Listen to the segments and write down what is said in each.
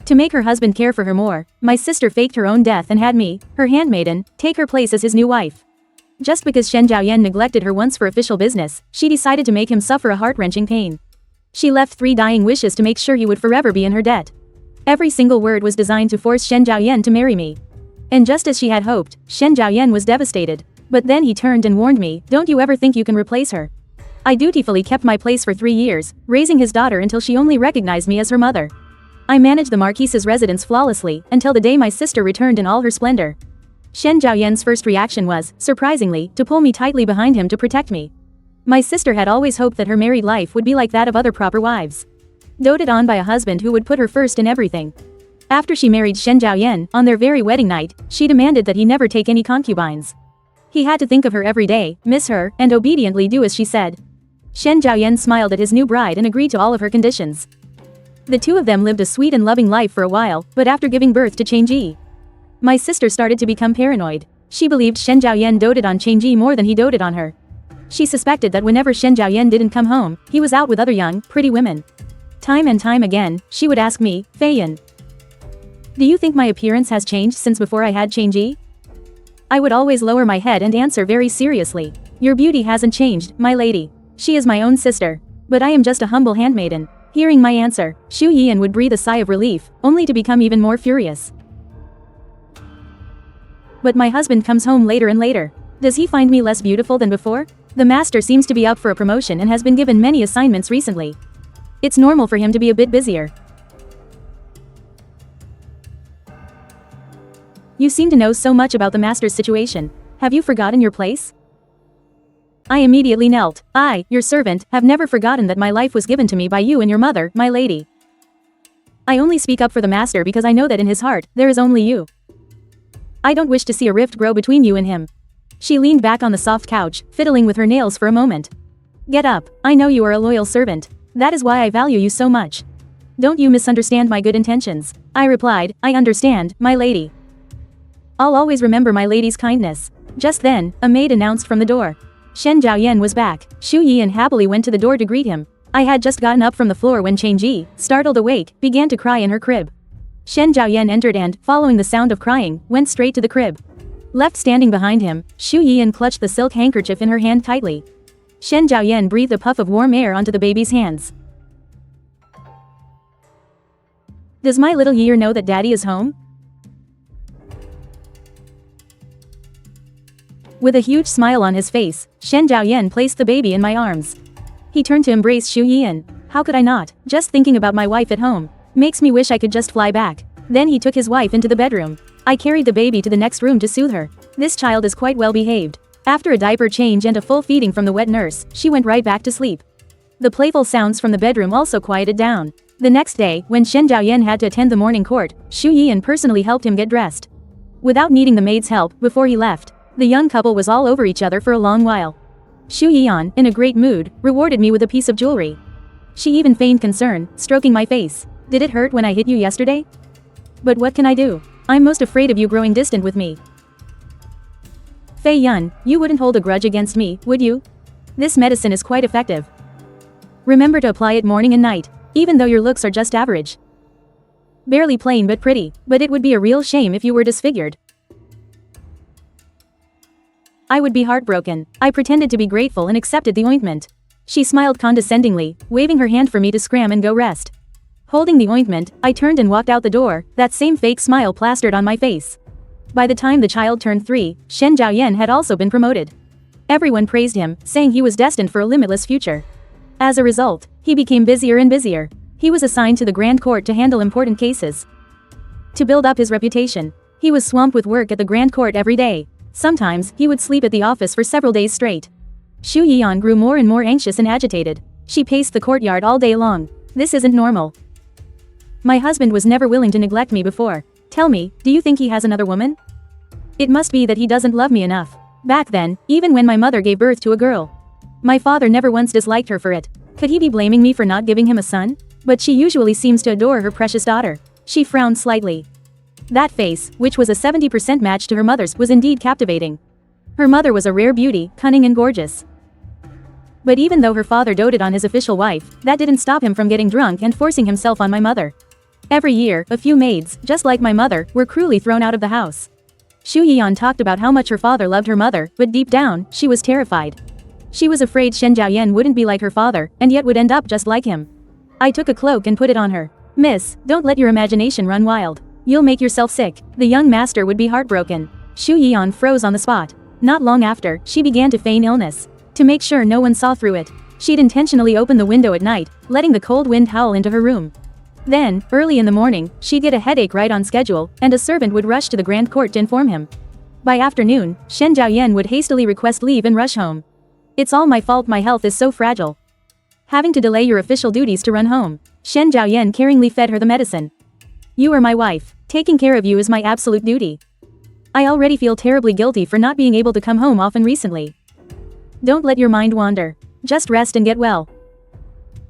To make her husband care for her more, my sister faked her own death and had me, her handmaiden, take her place as his new wife. Just because Shen Zhaoyan neglected her once for official business, she decided to make him suffer a heart-wrenching pain. She left 3 dying wishes to make sure he would forever be in her debt. Every single word was designed to force Shen Zhaoyan to marry me. And just as she had hoped, Shen Zhaoyan was devastated. But then he turned and warned me, "Don't you ever think you can replace her." I dutifully kept my place for 3 years, raising his daughter until she only recognized me as her mother. I managed the Marquis's residence flawlessly, until the day my sister returned in all her splendor. Shen Zhaoyan's first reaction was, surprisingly, to pull me tightly behind him to protect me. My sister had always hoped that her married life would be like that of other proper wives. Doted on by a husband who would put her first in everything. After she married Shen Zhaoyan, on their very wedding night, she demanded that he never take any concubines. He had to think of her every day, miss her, and obediently do as she said. Shen Zhaoyan smiled at his new bride and agreed to all of her conditions. The 2 of them lived a sweet and loving life for a while, but after giving birth to Changji, my sister started to become paranoid. She believed Shen Zhaoyan doted on Changji more than he doted on her. She suspected that whenever Shen Zhaoyan didn't come home, he was out with other young, pretty women. Time and time again, she would ask me, "Feiyan, do you think my appearance has changed since before I had Changji?" I would always lower my head and answer very seriously, "Your beauty hasn't changed, my lady. She is my own sister. But I am just a humble handmaiden." Hearing my answer, Xu Yian would breathe a sigh of relief, only to become even more furious. But my husband comes home later and later. Does he find me less beautiful than before? The master seems to be up for a promotion and has been given many assignments recently. It's normal for him to be a bit busier. You seem to know so much about the master's situation. Have you forgotten your place? I immediately knelt. I, your servant, have never forgotten that my life was given to me by you and your mother, my lady. I only speak up for the master because I know that in his heart, there is only you. I don't wish to see a rift grow between you and him. She leaned back on the soft couch, fiddling with her nails for a moment. Get up, I know you are a loyal servant. That is why I value you so much. Don't you misunderstand my good intentions. I replied, I understand, my lady. I'll always remember my lady's kindness. Just then, a maid announced from the door. Shen Zhaoyan was back. Xu Yian happily went to the door to greet him. I had just gotten up from the floor when Changji, startled awake, began to cry in her crib. Shen Zhaoyan entered and, following the sound of crying, went straight to the crib. Left standing behind him, Xu Yian clutched the silk handkerchief in her hand tightly. Shen Zhaoyan breathed a puff of warm air onto the baby's hands. Does my little Year know that daddy is home? With a huge smile on his face, Shen Zhaoyan placed the baby in my arms. He turned to embrace Xu Yian. How could I not? Just thinking about my wife at home makes me wish I could just fly back. Then he took his wife into the bedroom. I carried the baby to the next room to soothe her. This child is quite well behaved. After a diaper change and a full feeding from the wet nurse, she went right back to sleep. The playful sounds from the bedroom also quieted down. The next day, when Shen Zhaoyan had to attend the morning court, Xu Yian personally helped him get dressed. Without needing the maid's help, before he left, the young couple was all over each other for a long while. Xu Yian, in a great mood, rewarded me with a piece of jewelry. She even feigned concern, stroking my face. Did it hurt when I hit you yesterday? But what can I do? I'm most afraid of you growing distant with me. Fei Yun, you wouldn't hold a grudge against me, would you? This medicine is quite effective. Remember to apply it morning and night, even though your looks are just average. Barely plain but pretty, but it would be a real shame if you were disfigured. I would be heartbroken. I pretended to be grateful and accepted the ointment. She smiled condescendingly, waving her hand for me to scram and go rest. Holding the ointment, I turned and walked out the door, that same fake smile plastered on my face. By the time the child turned 3, Shen Zhaoyan had also been promoted. Everyone praised him, saying he was destined for a limitless future. As a result, he became busier and busier. He was assigned to the Grand Court to handle important cases. To build up his reputation, he was swamped with work at the Grand Court every day. Sometimes, he would sleep at the office for several days straight. Xu Yian grew more and more anxious and agitated. She paced the courtyard all day long. This isn't normal. My husband was never willing to neglect me before. Tell me, do you think he has another woman? It must be that he doesn't love me enough. Back then, even when my mother gave birth to a girl, my father never once disliked her for it. Could he be blaming me for not giving him a son? But she usually seems to adore her precious daughter. She frowned slightly. That face, which was a 70% match to her mother's, was indeed captivating. Her mother was a rare beauty, cunning and gorgeous. But even though her father doted on his official wife, that didn't stop him from getting drunk and forcing himself on my mother. Every year, a few maids, just like my mother, were cruelly thrown out of the house. Xu Yiyan talked about how much her father loved her mother, but deep down, she was terrified. She was afraid Shen Zhaoyan wouldn't be like her father, and yet would end up just like him. I took a cloak and put it on her. Miss, don't let your imagination run wild. You'll make yourself sick. The young master would be heartbroken. Xu Yiyan froze on the spot. Not long after, she began to feign illness. To make sure no one saw through it, she'd intentionally open the window at night, letting the cold wind howl into her room. Then, early in the morning, she'd get a headache right on schedule, and a servant would rush to the grand court to inform him. By afternoon, Shen Zhaoyan would hastily request leave and rush home. It's all my fault, my health is so fragile. Having to delay your official duties to run home, Shen Zhaoyan caringly fed her the medicine. You are my wife. Taking care of you is my absolute duty. I already feel terribly guilty for not being able to come home often recently. Don't let your mind wander. Just rest and get well.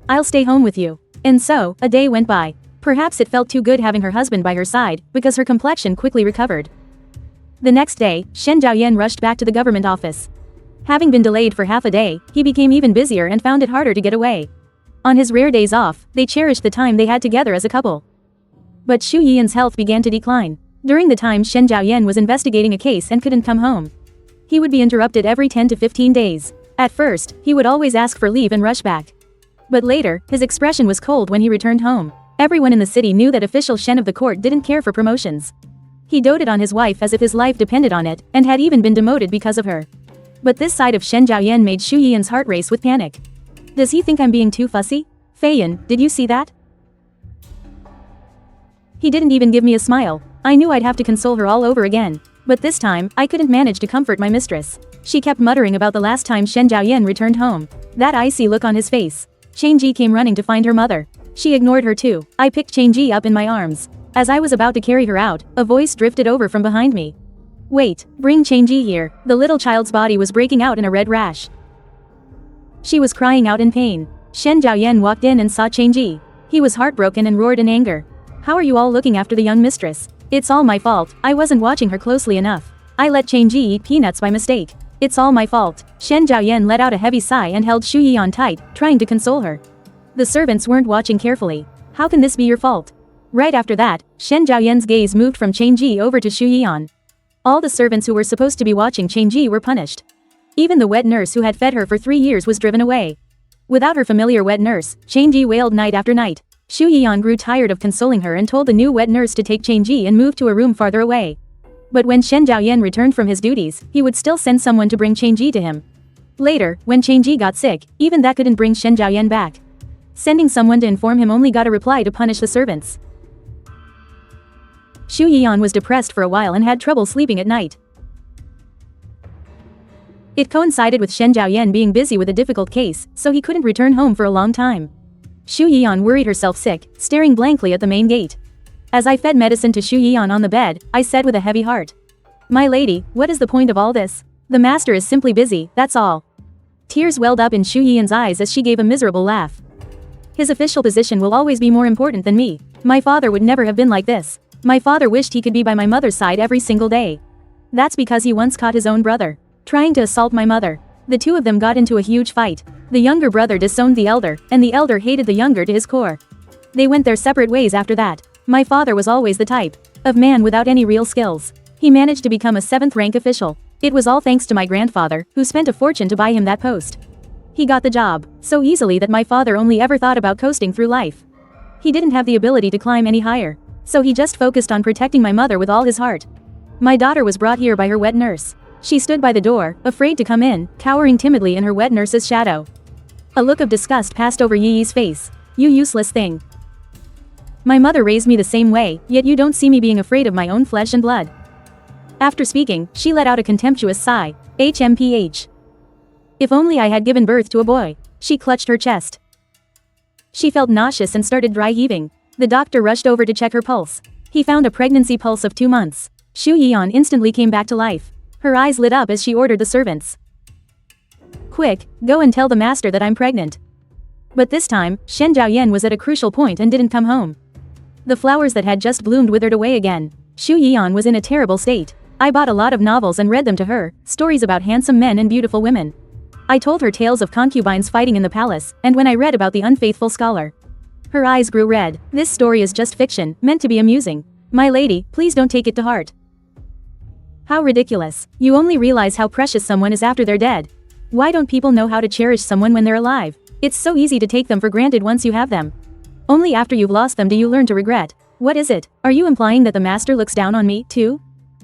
I'll stay home with you. And so, a day went by. Perhaps it felt too good having her husband by her side, because her complexion quickly recovered. The next day, Shen Zhaoyan rushed back to the government office. Having been delayed for half a day, he became even busier and found it harder to get away. On his rare days off, they cherished the time they had together as a couple. But Xu Yiyan's health began to decline. During the time Shen Zhaoyan was investigating a case and couldn't come home, he would be interrupted every 10 to 15 days. At first, he would always ask for leave and rush back. But later, his expression was cold when he returned home. Everyone in the city knew that official Shen of the court didn't care for promotions. He doted on his wife as if his life depended on it, and had even been demoted because of her. But this side of Shen Zhaoyan made Xu Yiyan's heart race with panic. Does he think I'm being too fussy? Feiyan, did you see that? He didn't even give me a smile. I knew I'd have to console her all over again. But this time, I couldn't manage to comfort my mistress. She kept muttering about the last time Shen Zhaoyan returned home. That icy look on his face. Changji came running to find her mother. She ignored her too. I picked Changji up in my arms. As I was about to carry her out, a voice drifted over from behind me. Wait, bring Changji here. The little child's body was breaking out in a red rash. She was crying out in pain. Shen Zhaoyan walked in and saw Changji. He was heartbroken and roared in anger. How are you all looking after the young mistress? It's all my fault. I wasn't watching her closely enough. I let Changji eat peanuts by mistake. It's all my fault. Shen Zhaoyan let out a heavy sigh and held Xu Yiyan tight, trying to console her. The servants weren't watching carefully. How can this be your fault? Right after that, Shen Zhaoyan's gaze moved from Changji over to Xu Yiyan. All the servants who were supposed to be watching Changji were punished. Even the wet nurse who had fed her for 3 years was driven away. Without her familiar wet nurse, Changji wailed night after night. Xu Yiyan grew tired of consoling her and told the new wet nurse to take Changji and move to a room farther away. But when Shen Zhaoyan returned from his duties, he would still send someone to bring Changji to him. Later, when Changji got sick, even that couldn't bring Shen Zhaoyan back. Sending someone to inform him only got a reply to punish the servants. Xu Yiyan was depressed for a while and had trouble sleeping at night. It coincided with Shen Zhaoyan being busy with a difficult case, so he couldn't return home for a long time. Xu Yiyan worried herself sick, staring blankly at the main gate. As I fed medicine to Xu Yiyan on the bed, I said with a heavy heart. My lady, what is the point of all this? The master is simply busy, that's all. Tears welled up in Xu Yiyan's eyes as she gave a miserable laugh. His official position will always be more important than me. My father would never have been like this. My father wished he could be by my mother's side every single day. That's because he once caught his own brother trying to assault my mother. The two of them got into a huge fight. The younger brother disowned the elder, and the elder hated the younger to his core. They went their separate ways after that. My father was always the type of man without any real skills. He managed to become a 7th rank official. It was all thanks to my grandfather, who spent a fortune to buy him that post. He got the job so easily that my father only ever thought about coasting through life. He didn't have the ability to climb any higher, so he just focused on protecting my mother with all his heart. My daughter was brought here by her wet nurse. She stood by the door, afraid to come in, cowering timidly in her wet nurse's shadow. A look of disgust passed over Yi's face. You useless thing. My mother raised me the same way, yet you don't see me being afraid of my own flesh and blood. After speaking, she let out a contemptuous sigh. HMPH. If only I had given birth to a boy. She clutched her chest. She felt nauseous and started dry heaving. The doctor rushed over to check her pulse. He found a pregnancy pulse of 2 months. Xu Yiyan instantly came back to life. Her eyes lit up as she ordered the servants. Quick, go and tell the master that I'm pregnant. But this time, Shen Zhaoyan was at a crucial point and didn't come home. The flowers that had just bloomed withered away again. Xu Yiyan was in a terrible state. I bought a lot of novels and read them to her, stories about handsome men and beautiful women. I told her tales of concubines fighting in the palace, and when I read about the unfaithful scholar. Her eyes grew red. This story is just fiction, meant to be amusing. My lady, please don't take it to heart. How ridiculous. You only realize how precious someone is after they're dead. Why don't people know how to cherish someone when they're alive? It's so easy to take them for granted once you have them. Only after you've lost them do you learn to regret. What is it? Are you implying that the master looks down on me, too?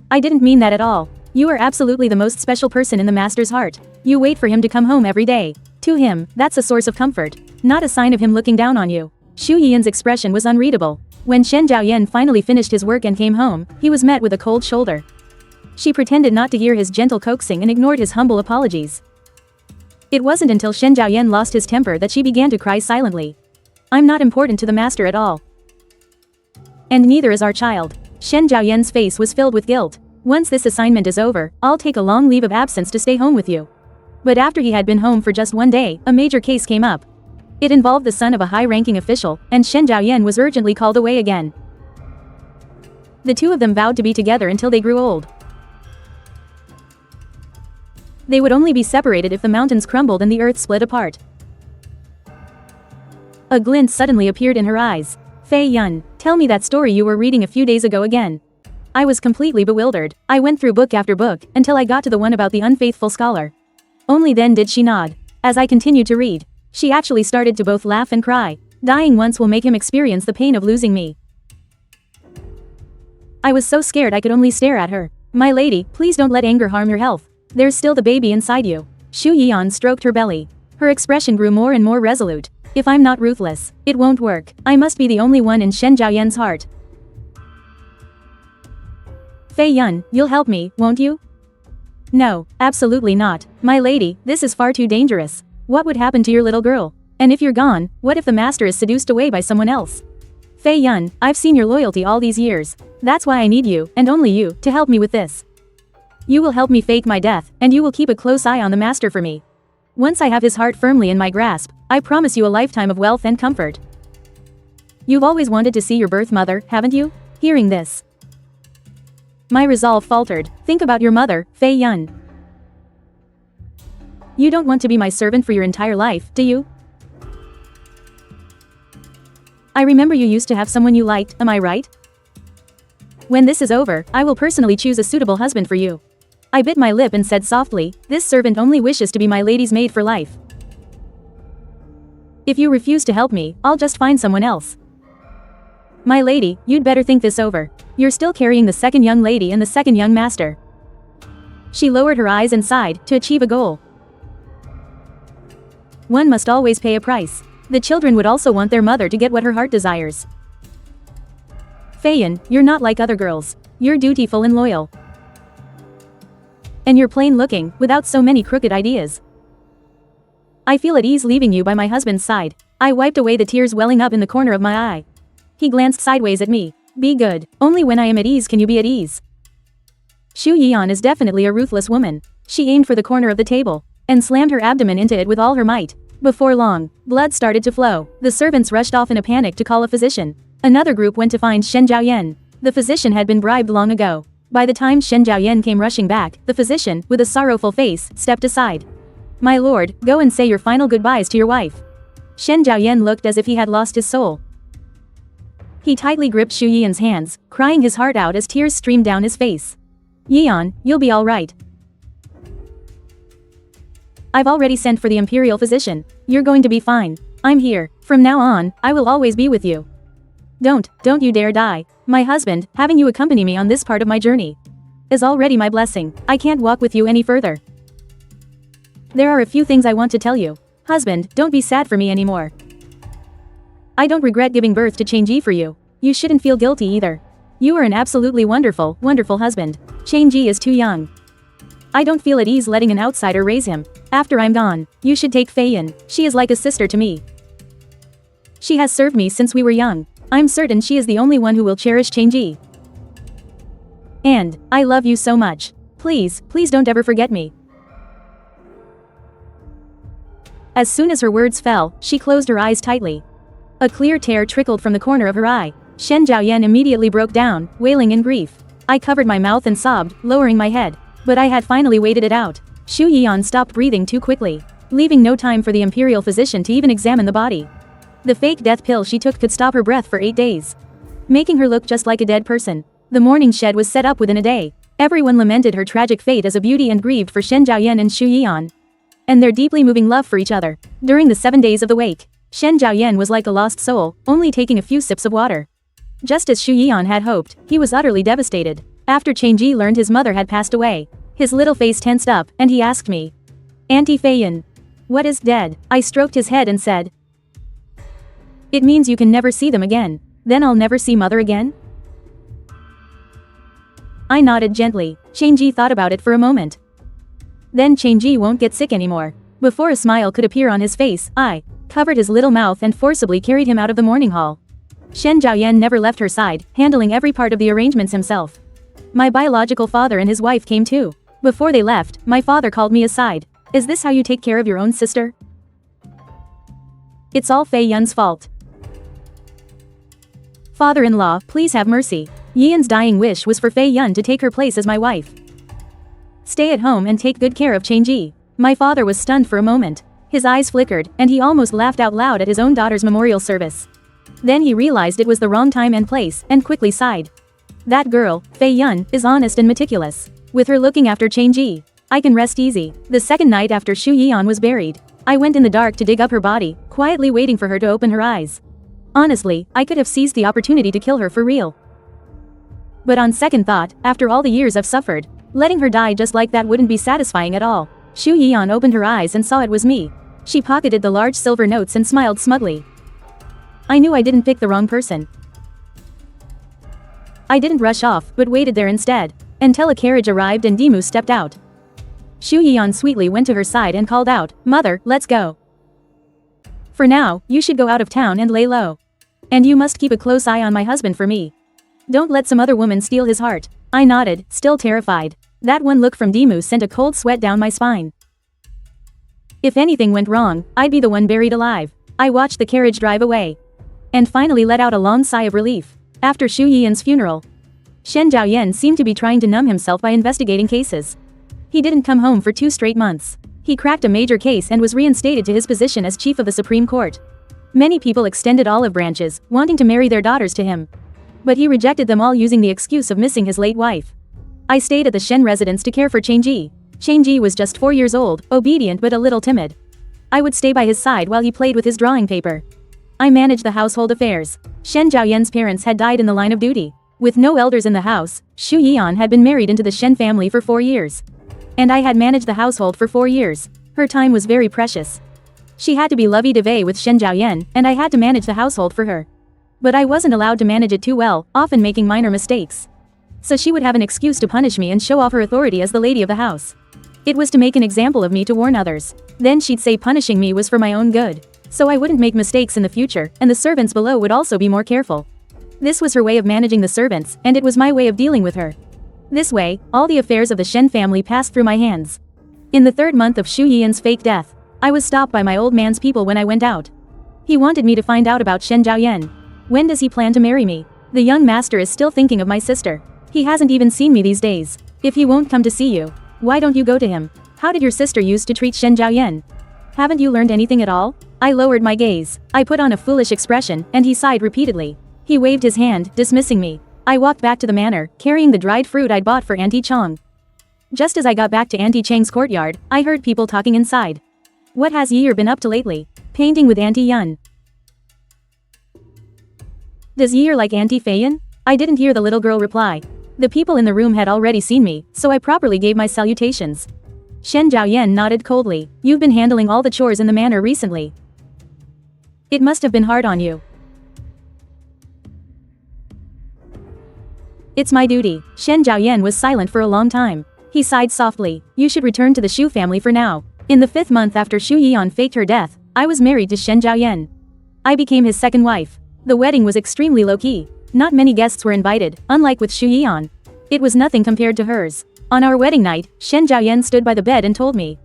I didn't mean that at all. You are absolutely the most special person in the master's heart. You wait for him to come home every day. To him, that's a source of comfort, not a sign of him looking down on you. Xu Yiyan's expression was unreadable. When Shen Zhaoyan finally finished his work and came home, he was met with a cold shoulder. She pretended not to hear his gentle coaxing and ignored his humble apologies. It wasn't until Shen Zhaoyan lost his temper that she began to cry silently. I'm not important to the master at all. And neither is our child. Shen Zhaoyan's face was filled with guilt. Once this assignment is over, I'll take a long leave of absence to stay home with you. But after he had been home for just one day, a major case came up. It involved the son of a high-ranking official, and Shen Zhaoyan was urgently called away again. The two of them vowed to be together until they grew old. They would only be separated if the mountains crumbled and the earth split apart. A glint suddenly appeared in her eyes. Fei Yun, tell me that story you were reading a few days ago again. I was completely bewildered. I went through book after book, until I got to the one about the unfaithful scholar. Only then did she nod. As I continued to read, she actually started to both laugh and cry. Dying once will make him experience the pain of losing me. I was so scared I could only stare at her. My lady, please don't let anger harm your health. There's still the baby inside you. Xu Yiyan stroked her belly. Her expression grew more and more resolute. If I'm not ruthless, it won't work. I must be the only one in Shen Zhaoyan's heart. Fei Yun, you'll help me, won't you? No, absolutely not. My lady, this is far too dangerous. What would happen to your little girl? And if you're gone, what if the master is seduced away by someone else? Fei Yun, I've seen your loyalty all these years. That's why I need you, and only you, to help me with this. You will help me fake my death, and you will keep a close eye on the master for me. Once I have his heart firmly in my grasp, I promise you a lifetime of wealth and comfort. You've always wanted to see your birth mother, haven't you? Hearing this, my resolve faltered. Think about your mother, Fei Yun. You don't want to be my servant for your entire life, do you? I remember you used to have someone you liked, am I right? When this is over, I will personally choose a suitable husband for you. I bit my lip and said softly, this servant only wishes to be my lady's maid for life. If you refuse to help me, I'll just find someone else. My lady, you'd better think this over. You're still carrying the second young lady and the second young master. She lowered her eyes and sighed, to achieve a goal. One must always pay a price. The children would also want their mother to get what her heart desires. Fei Yun, you're not like other girls. You're dutiful and loyal. And you're plain looking, without so many crooked ideas. I feel at ease leaving you by my husband's side. I wiped away the tears welling up in the corner of my eye. He glanced sideways at me. Be good. Only when I am at ease can you be at ease. Xu Yiyan is definitely a ruthless woman. She aimed for the corner of the table, and slammed her abdomen into it with all her might. Before long, blood started to flow. The servants rushed off in a panic to call a physician. Another group went to find Shen Zhaoyan. The physician had been bribed long ago. By the time Shen Zhaoyan came rushing back, the physician, with a sorrowful face, stepped aside. My lord, go and say your final goodbyes to your wife. Shen Zhaoyan looked as if he had lost his soul. He tightly gripped Xu Yiyan's hands, crying his heart out as tears streamed down his face. Yiyan, you'll be all right. I've already sent for the imperial physician. You're going to be fine. I'm here. From now on, I will always be with you. Don't you dare die. My husband, having you accompany me on this part of my journey, is already my blessing. I can't walk with you any further. There are a few things I want to tell you. Husband, don't be sad for me anymore. I don't regret giving birth to Changji for you. You shouldn't feel guilty either. You are an absolutely wonderful, wonderful husband. Changji is too young. I don't feel at ease letting an outsider raise him. After I'm gone, you should take Fei Yun. She is like a sister to me. She has served me since we were young. I'm certain she is the only one who will cherish Changji. And, I love you so much. Please don't ever forget me. As soon as her words fell, she closed her eyes tightly. A clear tear trickled from the corner of her eye. Shen Zhaoyan immediately broke down, wailing in grief. I covered my mouth and sobbed, lowering my head. But I had finally waited it out. Xu Yiyan stopped breathing too quickly, leaving no time for the imperial physician to even examine the body. The fake death pill she took could stop her breath for 8 days, making her look just like a dead person. The mourning shed was set up within a day. Everyone lamented her tragic fate as a beauty and grieved for Shen Zhaoyan and Xu Yian, and their deeply moving love for each other. During the 7 days of the wake, Shen Zhaoyan was like a lost soul, only taking a few sips of water. Just as Xu Yian had hoped, he was utterly devastated. After Changji learned his mother had passed away, his little face tensed up, and he asked me, "Auntie Feiyan, what is dead?" I stroked his head and said, "It means you can never see them again." "Then I'll never see mother again?" I nodded gently. Changji thought about it for a moment. "Then Changji won't get sick anymore." Before a smile could appear on his face, I covered his little mouth and forcibly carried him out of the mourning hall. Shen Zhaoyan never left her side, handling every part of the arrangements himself. My biological father and his wife came too. Before they left, my father called me aside. "Is this how you take care of your own sister? It's all Fei Yun's fault. Father-in-law, please have mercy. Yian's dying wish was for Fei Yun to take her place as my wife. Stay at home and take good care of Changji." My father was stunned for a moment. His eyes flickered, and he almost laughed out loud at his own daughter's memorial service. Then he realized it was the wrong time and place, and quickly sighed. "That girl, Fei Yun, is honest and meticulous. With her looking after Changji, I can rest easy." The second night after Xu Yian was buried, I went in the dark to dig up her body, quietly waiting for her to open her eyes. Honestly, I could have seized the opportunity to kill her for real. But on second thought, after all the years I've suffered, letting her die just like that wouldn't be satisfying at all. Xu Yian opened her eyes and saw it was me. She pocketed the large silver notes and smiled smugly. I knew I didn't pick the wrong person. I didn't rush off, but waited there instead, until a carriage arrived and Dimu stepped out. Xu Yian sweetly went to her side and called out, "Mother, let's go. For now, you should go out of town and lay low. And you must keep a close eye on my husband for me. Don't let some other woman steal his heart." I nodded, still terrified. That one look from Dimu sent a cold sweat down my spine. If anything went wrong, I'd be the one buried alive. I watched the carriage drive away, and finally let out a long sigh of relief. After Xu Yian's funeral, Shen Zhaoyan seemed to be trying to numb himself by investigating cases. He didn't come home for 2 straight months. He cracked a major case and was reinstated to his position as chief of the Supreme Court. Many people extended olive branches, wanting to marry their daughters to him. But he rejected them all using the excuse of missing his late wife. I stayed at the Shen residence to care for Changji. Changji was just 4 years old, obedient but a little timid. I would stay by his side while he played with his drawing paper. I managed the household affairs. Shen Zhaoyan's parents had died in the line of duty. With no elders in the house, Xu Yian had been married into the Shen family for 4 years. And I had managed the household for 4 years. Her time was very precious. She had to be lovey-dovey with Shen Zhaoyan, and I had to manage the household for her. But I wasn't allowed to manage it too well, often making minor mistakes. So she would have an excuse to punish me and show off her authority as the lady of the house. It was to make an example of me to warn others. Then she'd say punishing me was for my own good, so I wouldn't make mistakes in the future, and the servants below would also be more careful. This was her way of managing the servants, and it was my way of dealing with her. This way, all the affairs of the Shen family passed through my hands. In the 3rd month of Xu Yian's fake death, I was stopped by my old man's people when I went out. He wanted me to find out about Shen Zhaoyan. When does he plan to marry me? The young master is still thinking of my sister. He hasn't even seen me these days. If he won't come to see you, why don't you go to him? How did your sister used to treat Shen Zhaoyan? Haven't you learned anything at all? I lowered my gaze. I put on a foolish expression, and he sighed repeatedly. He waved his hand, dismissing me. I walked back to the manor, carrying the dried fruit I'd bought for Auntie Chang. Just as I got back to Auntie Chang's courtyard, I heard people talking inside. What has Yeer been up to lately? Painting with Auntie Yun. Does Yeer like Auntie Feiyan? I didn't hear the little girl reply. The people in the room had already seen me, so I properly gave my salutations. Shen Zhaoyan nodded coldly. You've been handling all the chores in the manor recently. It must have been hard on you. It's my duty. Shen Zhaoyan was silent for a long time. He sighed softly. You should return to the Xu family for now. In the 5th month after Xu Yian faked her death, I was married to Shen Zhaoyan. I became his second wife. The wedding was extremely low-key. Not many guests were invited, unlike with Xu Yian. It was nothing compared to hers. On our wedding night, Shen Zhaoyan stood by the bed and told me,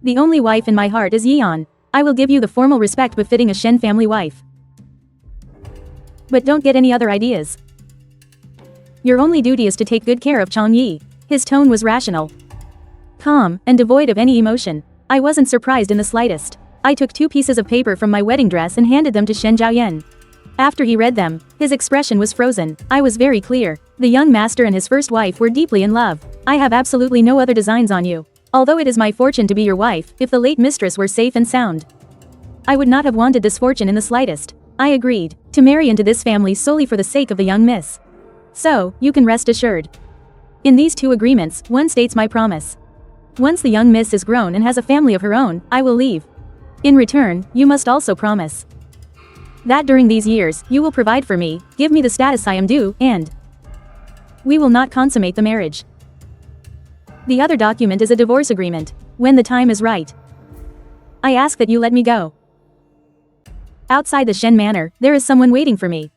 "The only wife in my heart is Yian. I will give you the formal respect befitting a Shen family wife. But don't get any other ideas. Your only duty is to take good care of Chang Yi." His tone was rational, calm, and devoid of any emotion. I wasn't surprised in the slightest. I took 2 pieces of paper from my wedding dress and handed them to Shen Zhaoyan. After he read them, his expression was frozen. I was very clear. The young master and his first wife were deeply in love. I have absolutely no other designs on you. Although it is my fortune to be your wife, if the late mistress were safe and sound, I would not have wanted this fortune in the slightest. I agreed to marry into this family solely for the sake of the young miss. So, you can rest assured. In these 2 agreements, one states my promise. Once the young miss is grown and has a family of her own, I will leave. In return, you must also promise that during these years, you will provide for me, give me the status I am due, and we will not consummate the marriage. The other document is a divorce agreement. When the time is right, I ask that you let me go. Outside the Shen manor, there is someone waiting for me.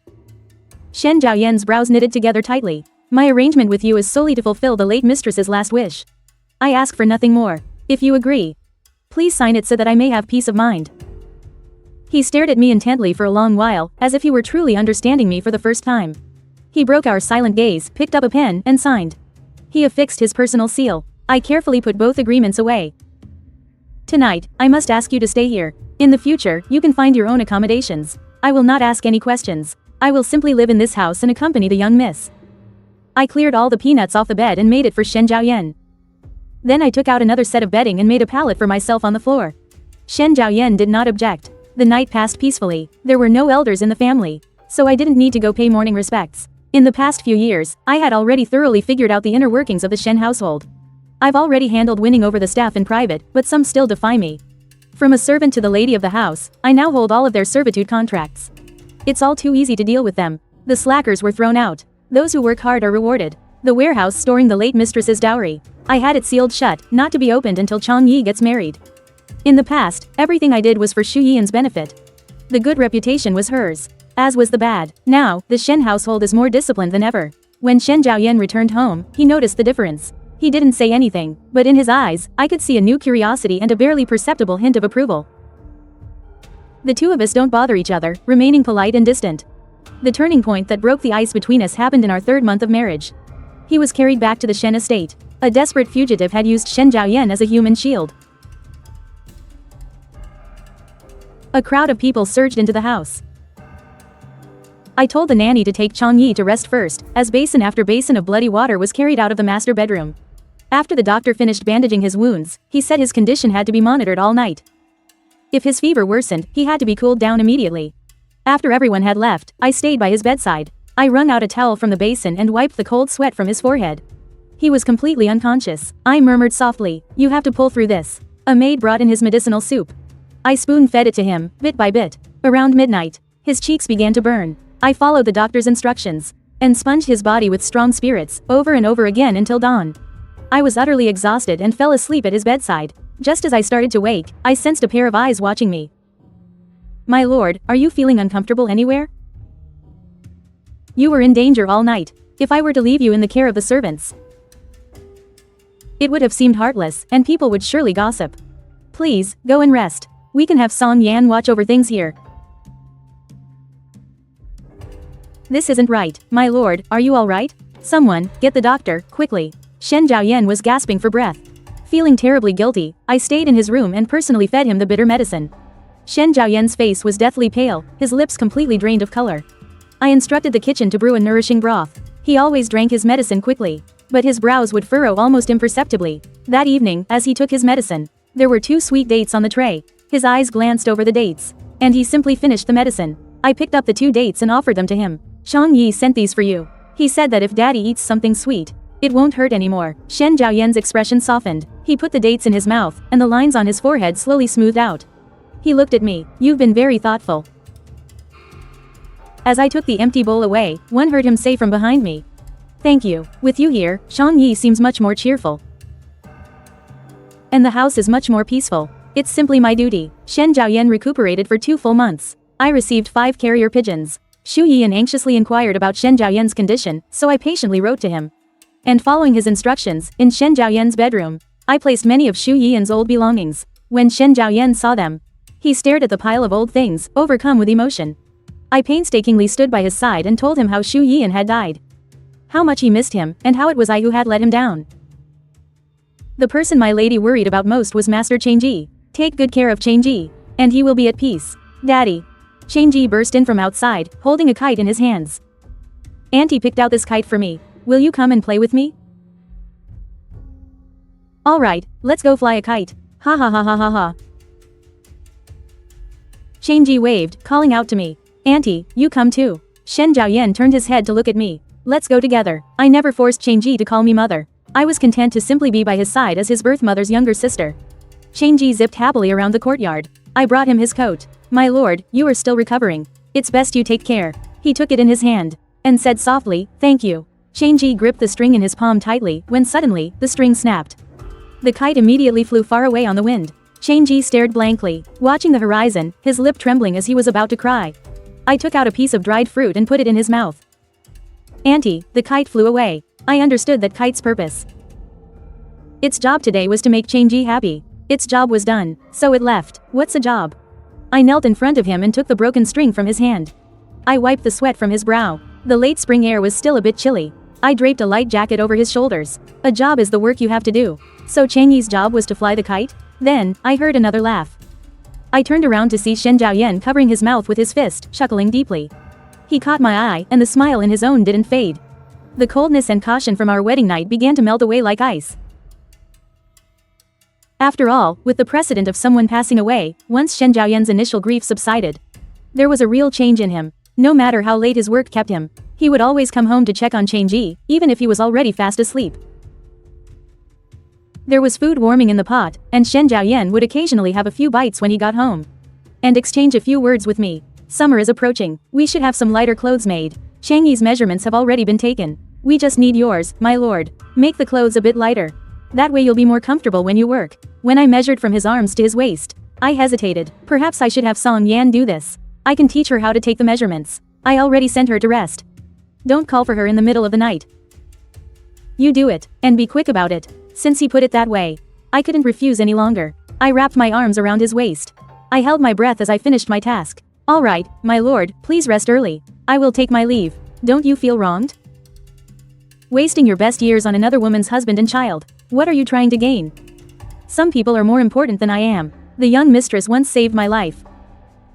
Shen Zhaoyan's brows knitted together tightly. My arrangement with you is solely to fulfill the late mistress's last wish. I ask for nothing more. If you agree, please sign it so that I may have peace of mind. He stared at me intently for a long while, as if he were truly understanding me for the first time. He broke our silent gaze, picked up a pen, and signed. He affixed his personal seal. I carefully put both agreements away. Tonight, I must ask you to stay here. In the future, you can find your own accommodations. I will not ask any questions. I will simply live in this house and accompany the young miss. I cleared all the peanuts off the bed and made it for Shen Zhaoyan. Then I took out another set of bedding and made a pallet for myself on the floor. Shen Zhaoyan did not object. The night passed peacefully. There were no elders in the family, so I didn't need to go pay morning respects. In the past few years, I had already thoroughly figured out the inner workings of the Shen household. I've already handled winning over the staff in private, but some still defy me. From a servant to the lady of the house, I now hold all of their servitude contracts. It's all too easy to deal with them. The slackers were thrown out. Those who work hard are rewarded. The warehouse storing the late mistress's dowry, I had it sealed shut, not to be opened until Chang Yi gets married. In the past, everything I did was for Xu Yian's benefit. The good reputation was hers, as was the bad. Now, the Shen household is more disciplined than ever. When Shen Zhaoyan returned home, he noticed the difference. He didn't say anything, but in his eyes, I could see a new curiosity and a barely perceptible hint of approval. The 2 of us don't bother each other, remaining polite and distant. The turning point that broke the ice between us happened in our 3rd month of marriage. He was carried back to the Shen estate. A desperate fugitive had used Shen Zhaoyan as a human shield. A crowd of people surged into the house. I told the nanny to take Chang Yi to rest first, as basin after basin of bloody water was carried out of the master bedroom. After the doctor finished bandaging his wounds, he said his condition had to be monitored all night. If his fever worsened, he had to be cooled down immediately. After everyone had left, I stayed by his bedside. I wrung out a towel from the basin and wiped the cold sweat from his forehead. He was completely unconscious. I murmured softly, "You have to pull through this." A maid brought in his medicinal soup. I spoon-fed it to him, bit by bit. Around midnight, his cheeks began to burn. I followed the doctor's instructions and sponged his body with strong spirits, over and over again until dawn. I was utterly exhausted and fell asleep at his bedside. Just as I started to wake, I sensed a pair of eyes watching me. "My lord, are you feeling uncomfortable anywhere? You were in danger all night. If I were to leave you in the care of the servants, it would have seemed heartless, and people would surely gossip. Please, go and rest. We can have Song Yan watch over things here." "This isn't right. My lord, are you all right? Someone, get the doctor, quickly." Shen Zhaoyan was gasping for breath. Feeling terribly guilty, I stayed in his room and personally fed him the bitter medicine. Shen Zhaoyan's face was deathly pale, his lips completely drained of color. I instructed the kitchen to brew a nourishing broth. He always drank his medicine quickly, but his brows would furrow almost imperceptibly. That evening, as he took his medicine, there were 2 sweet dates on the tray. His eyes glanced over the dates, and he simply finished the medicine. I picked up the 2 dates and offered them to him. "Chang Yi sent these for you. He said that if daddy eats something sweet, it won't hurt anymore." Shen Zhaoyan's expression softened. He put the dates in his mouth, and the lines on his forehead slowly smoothed out. He looked at me. "You've been very thoughtful." As I took the empty bowl away, one heard him say from behind me, "Thank you. With you here, Chang Yi seems much more cheerful. And the house is much more peaceful. It's simply my duty." Shen Zhaoyan recuperated for 2 full months. I received 5 carrier pigeons. Xu Yian anxiously inquired about Shen Zhaoyan's condition, so I patiently wrote to him. And following his instructions, in Shen Zhaoyan's bedroom, I placed many of Xu Yian's old belongings. When Shen Zhaoyan saw them, he stared at the pile of old things, overcome with emotion. I painstakingly stood by his side and told him how Xu Yian had died, how much he missed him, and how it was I who had let him down. The person my lady worried about most was Master Changji. "Take good care of Changji. And he will be at peace. Daddy. Changji burst in from outside, holding a kite in his hands. Auntie picked out this kite for me. Will you come and play with me? Alright, let's go fly a kite. Ha ha ha ha ha ha. Changji waved, calling out to me. Auntie, you come too. Shen Zhaoyan turned his head to look at me. Let's go together. I never forced Changji to call me mother. I was content to simply be by his side as his birth mother's younger sister. Changji zipped happily around the courtyard. I brought him his coat. My lord, you are still recovering. It's best you take care. He took it in his hand and said softly, thank you. Changji gripped the string in his palm tightly when suddenly, the string snapped. The kite immediately flew far away on the wind. Changji stared blankly, watching the horizon, his lip trembling as he was about to cry. I took out a piece of dried fruit and put it in his mouth. Auntie, the kite flew away. I understood that kite's purpose. Its job today was to make Changji happy. Its job was done, so it left. What's a job? I knelt in front of him and took the broken string from his hand. I wiped the sweat from his brow. The late spring air was still a bit chilly. I draped a light jacket over his shoulders. A job is the work you have to do. So Changyi's job was to fly the kite? Then, I heard another laugh. I turned around to see Shen Zhaoyan covering his mouth with his fist, chuckling deeply. He caught my eye, and the smile in his own didn't fade. The coldness and caution from our wedding night began to melt away like ice. After all, with the precedent of someone passing away, once Shen Zhaoyan's initial grief subsided, there was a real change in him. No matter how late his work kept him, he would always come home to check on Changji, even if he was already fast asleep. There was food warming in the pot, and Shen Zhaoyan would occasionally have a few bites when he got home. And exchange a few words with me. Summer is approaching. We should have some lighter clothes made. Changyi's measurements have already been taken. We just need yours, my lord. Make the clothes a bit lighter. That way you'll be more comfortable when you work. When I measured from his arms to his waist, I hesitated. Perhaps I should have Song Yan do this. I can teach her how to take the measurements. I already sent her to rest. Don't call for her in the middle of the night. You do it, and be quick about it. Since he put it that way, I couldn't refuse any longer. I wrapped my arms around his waist. I held my breath as I finished my task. All right, my lord, please rest early. I will take my leave. Don't you feel wronged? Wasting your best years on another woman's husband and child. What are you trying to gain? Some people are more important than I am. The young mistress once saved my life.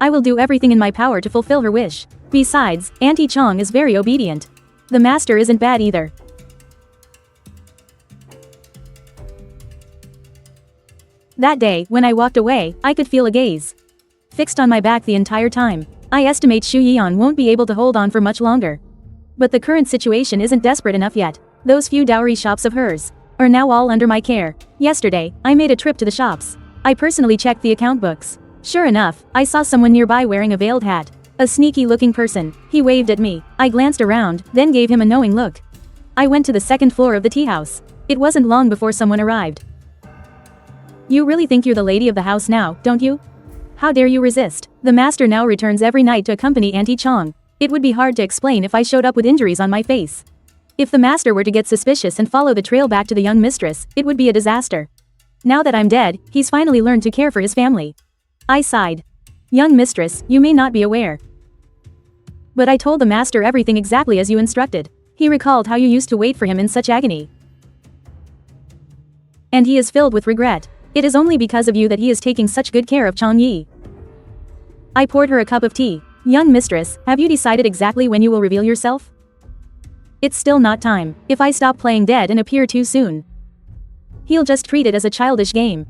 I will do everything in my power to fulfill her wish. Besides, Auntie Chong is very obedient. The master isn't bad either. That day, when I walked away, I could feel a gaze fixed on my back the entire time. I estimate Xu Yian won't be able to hold on for much longer. But the current situation isn't desperate enough yet. Those few dowry shops of hers are now all under my care. Yesterday, I made a trip to the shops. I personally checked the account books. Sure enough, I saw someone nearby wearing a veiled hat. A sneaky-looking person. He waved at me. I glanced around, then gave him a knowing look. I went to the second floor of the tea house. It wasn't long before someone arrived. You really think you're the lady of the house now, don't you? How dare you resist? The master now returns every night to accompany Auntie Chong. It would be hard to explain if I showed up with injuries on my face. If the master were to get suspicious and follow the trail back to the young mistress, it would be a disaster. Now that I'm dead, he's finally learned to care for his family. I sighed. Young mistress, you may not be aware, but I told the master everything exactly as you instructed. He recalled how you used to wait for him in such agony. And he is filled with regret. It is only because of you that he is taking such good care of Chang Yi. I poured her a cup of tea. Young mistress, have you decided exactly when you will reveal yourself? It's still not time. If I stop playing dead and appear too soon, he'll just treat it as a childish game.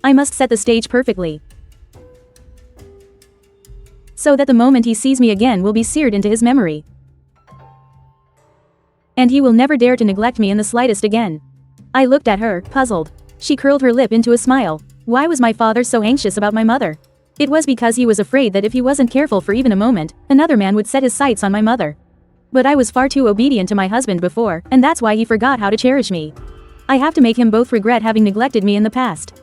I must set the stage perfectly, so that the moment he sees me again will be seared into his memory. And he will never dare to neglect me in the slightest again. I looked at her, puzzled. She curled her lip into a smile. Why was my father so anxious about my mother? It was because he was afraid that if he wasn't careful for even a moment, another man would set his sights on my mother. But I was far too obedient to my husband before, and that's why he forgot how to cherish me. I have to make him both regret having neglected me in the past,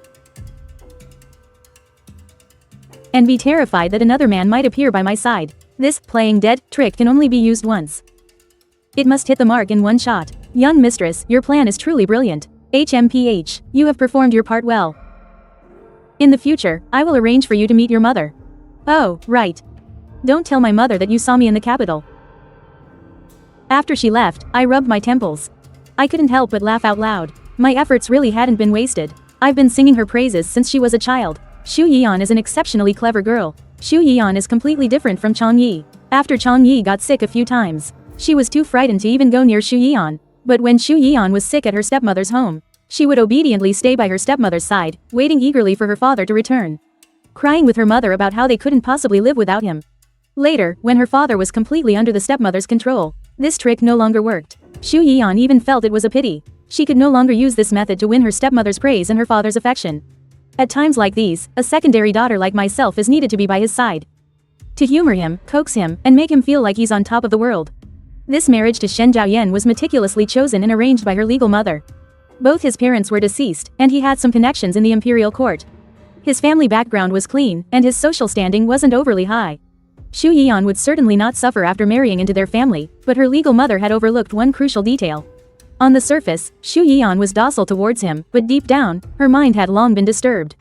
and be terrified that another man might appear by my side. This playing dead trick can only be used once. It must hit the mark in one shot. Young mistress, your plan is truly brilliant. HMPH, you have performed your part well. In the future, I will arrange for you to meet your mother. Oh, right. Don't tell my mother that you saw me in the capital. After she left, I rubbed my temples. I couldn't help but laugh out loud. My efforts really hadn't been wasted. I've been singing her praises since she was a child. Xu Yian is an exceptionally clever girl. Xu Yian is completely different from Chang Yi. After Chang Yi got sick a few times, she was too frightened to even go near Xu Yian. But when Xu Yian was sick at her stepmother's home, she would obediently stay by her stepmother's side, waiting eagerly for her father to return, crying with her mother about how they couldn't possibly live without him. Later, when her father was completely under the stepmother's control, this trick no longer worked. Xu Yian even felt it was a pity. She could no longer use this method to win her stepmother's praise and her father's affection. At times like these, a secondary daughter like myself is needed to be by his side, to humor him, coax him, and make him feel like he's on top of the world. This marriage to Shen Zhaoyan was meticulously chosen and arranged by her legal mother. Both his parents were deceased, and he had some connections in the imperial court. His family background was clean, and his social standing wasn't overly high. Xu Yian would certainly not suffer after marrying into their family, but her legal mother had overlooked one crucial detail. On the surface, Xu Yian was docile towards him, but deep down, her mind had long been disturbed.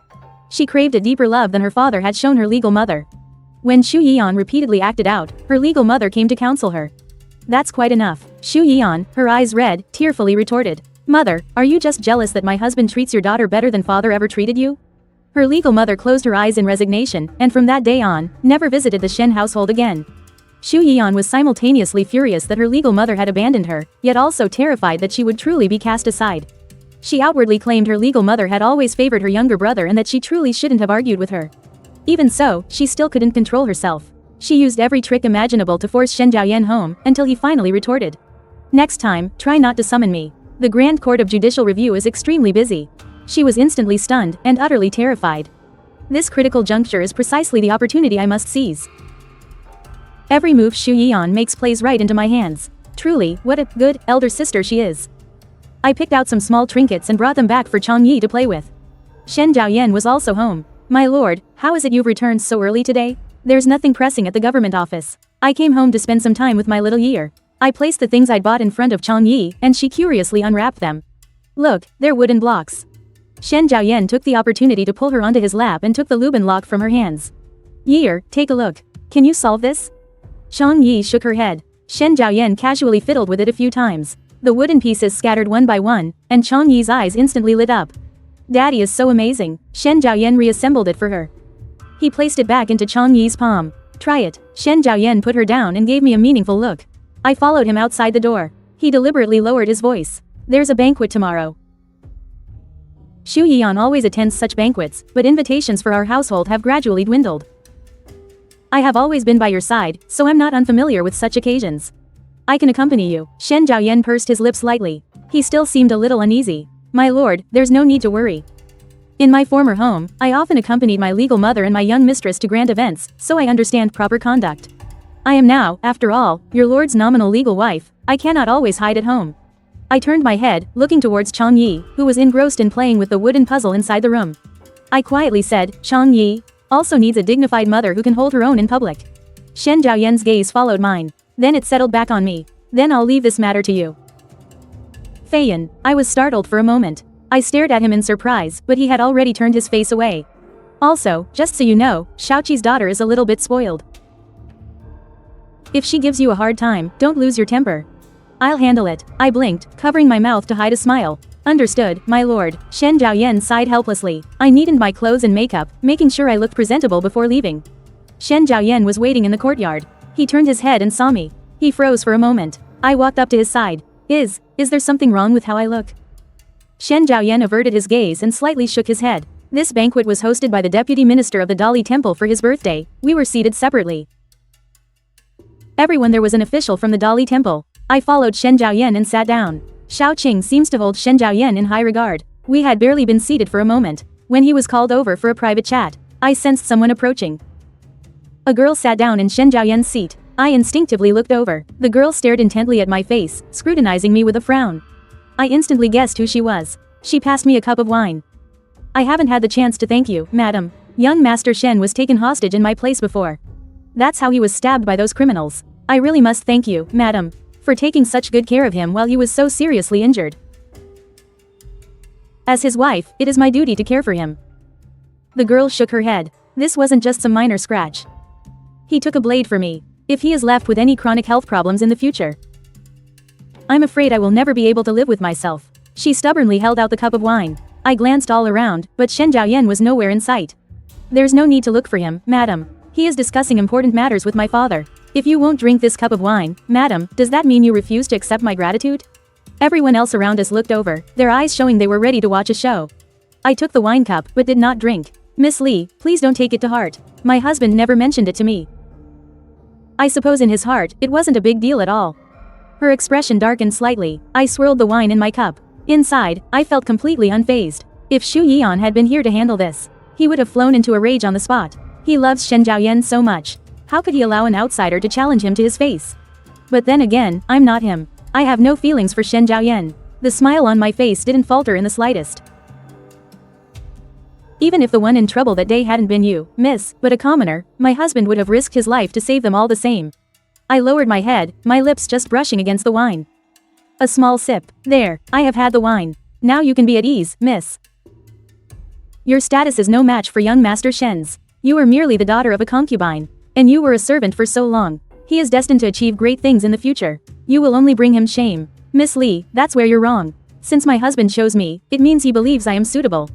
She craved a deeper love than her father had shown her legal mother. When Xu Yian repeatedly acted out, her legal mother came to counsel her. That's quite enough. Xu Yian, her eyes red, tearfully retorted. Mother, are you just jealous that my husband treats your daughter better than father ever treated you? Her legal mother closed her eyes in resignation, and from that day on, never visited the Shen household again. Xu Yian was simultaneously furious that her legal mother had abandoned her, yet also terrified that she would truly be cast aside. She outwardly claimed her legal mother had always favored her younger brother and that she truly shouldn't have argued with her. Even so, she still couldn't control herself. She used every trick imaginable to force Shen Zhaoyan home, until he finally retorted. Next time, try not to summon me. The Grand Court of Judicial Review is extremely busy. She was instantly stunned, and utterly terrified. This critical juncture is precisely the opportunity I must seize. Every move Xu Yian makes plays right into my hands. Truly, what a good elder sister she is. I picked out some small trinkets and brought them back for Chang Yi to play with. Shen Zhaoyan was also home. My lord, how is it you've returned so early today? There's nothing pressing at the government office. I came home to spend some time with my little year. I placed the things I'd bought in front of Chang Yi, and she curiously unwrapped them. Look, they're wooden blocks. Shen Zhaoyan took the opportunity to pull her onto his lap and took the Lubin lock from her hands. Year, take a look. Can you solve this? Chang Yi shook her head. Shen Zhaoyan casually fiddled with it a few times. The wooden pieces scattered one by one, and Chang Yi's eyes instantly lit up. Daddy is so amazing. Shen Zhaoyan reassembled it for her. He placed it back into Chang Yi's palm. Try it. Shen Zhaoyan put her down and gave me a meaningful look. I followed him outside the door. He deliberately lowered his voice. There's a banquet tomorrow. Xu Yian always attends such banquets, but invitations for our household have gradually dwindled. I have always been by your side, so I'm not unfamiliar with such occasions. I can accompany you. Shen Zhaoyan pursed his lips slightly. He still seemed a little uneasy. My lord, there's no need to worry. In my former home, I often accompanied my legal mother and my young mistress to grand events, so I understand proper conduct. I am now, after all, your lord's nominal legal wife. I cannot always hide at home. I turned my head, looking towards Chang Yi, who was engrossed in playing with the wooden puzzle inside the room. I quietly said, Chang Yi also needs a dignified mother who can hold her own in public. Shen Zhaoyan's gaze followed mine. Then it settled back on me. Then I'll leave this matter to you. Feiyan. I was startled for a moment. I stared at him in surprise, but he had already turned his face away. Also, just so you know, Shaoqi's daughter is a little bit spoiled. If she gives you a hard time, don't lose your temper. I'll handle it. I blinked, covering my mouth to hide a smile. Understood, my lord. Shen Zhaoyan sighed helplessly. I neatened my clothes and makeup, making sure I looked presentable before leaving. Shen Zhaoyan was waiting in the courtyard. He turned his head and saw me. He froze for a moment. I walked up to his side. Is there something wrong with how I look? Shen Zhaoyan averted his gaze and slightly shook his head. This banquet was hosted by the deputy minister of the Dali Temple for his birthday. We were seated separately. Everyone there was an official from the Dali Temple. I followed Shen Zhaoyan and sat down. Shao Qing seems to hold Shen Zhaoyan in high regard. We had barely been seated for a moment when he was called over for a private chat. I sensed someone approaching. A girl sat down in Shen Zhaoyan's seat. I instinctively looked over. The girl stared intently at my face, scrutinizing me with a frown. I instantly guessed who she was. She passed me a cup of wine. I haven't had the chance to thank you, madam. Young Master Shen was taken hostage in my place before. That's how he was stabbed by those criminals. I really must thank you, madam, for taking such good care of him while he was so seriously injured. As his wife, it is my duty to care for him. The girl shook her head. This wasn't just some minor scratch. He took a blade for me. If he is left with any chronic health problems in the future, I'm afraid I will never be able to live with myself. She stubbornly held out the cup of wine. I glanced all around, but Shen Zhaoyan was nowhere in sight. There's no need to look for him, madam. He is discussing important matters with my father. If you won't drink this cup of wine, madam, does that mean you refuse to accept my gratitude? Everyone else around us looked over, their eyes showing they were ready to watch a show. I took the wine cup, but did not drink. Miss Lee, please don't take it to heart. My husband never mentioned it to me. I suppose in his heart, it wasn't a big deal at all. Her expression darkened slightly. I swirled the wine in my cup. Inside, I felt completely unfazed. If Xu Yian had been here to handle this, he would have flown into a rage on the spot. He loves Shen Zhaoyan so much. How could he allow an outsider to challenge him to his face? But then again, I'm not him. I have no feelings for Shen Zhaoyan. The smile on my face didn't falter in the slightest. Even if the one in trouble that day hadn't been you, miss, but a commoner, my husband would have risked his life to save them all the same. I lowered my head, my lips just brushing against the wine. A small sip. There, I have had the wine. Now you can be at ease, miss. Your status is no match for young Master Shen's. You are merely the daughter of a concubine. And you were a servant for so long. He is destined to achieve great things in the future. You will only bring him shame. Miss Lee, that's where you're wrong. Since my husband chose me, it means he believes I am suitable.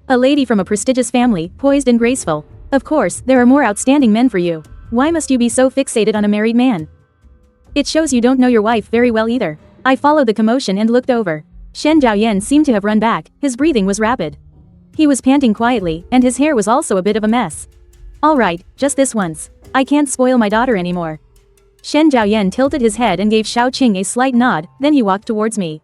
A lady from a prestigious family, poised and graceful. Of course, there are more outstanding men for you. Why must you be so fixated on a married man? It shows you don't know your wife very well either. I followed the commotion and looked over. Shen Zhaoyan seemed to have run back, his breathing was rapid. He was panting quietly, and his hair was also a bit of a mess. Alright, just this once. I can't spoil my daughter anymore. Shen Zhaoyan tilted his head and gave Xiao Qing a slight nod, then he walked towards me.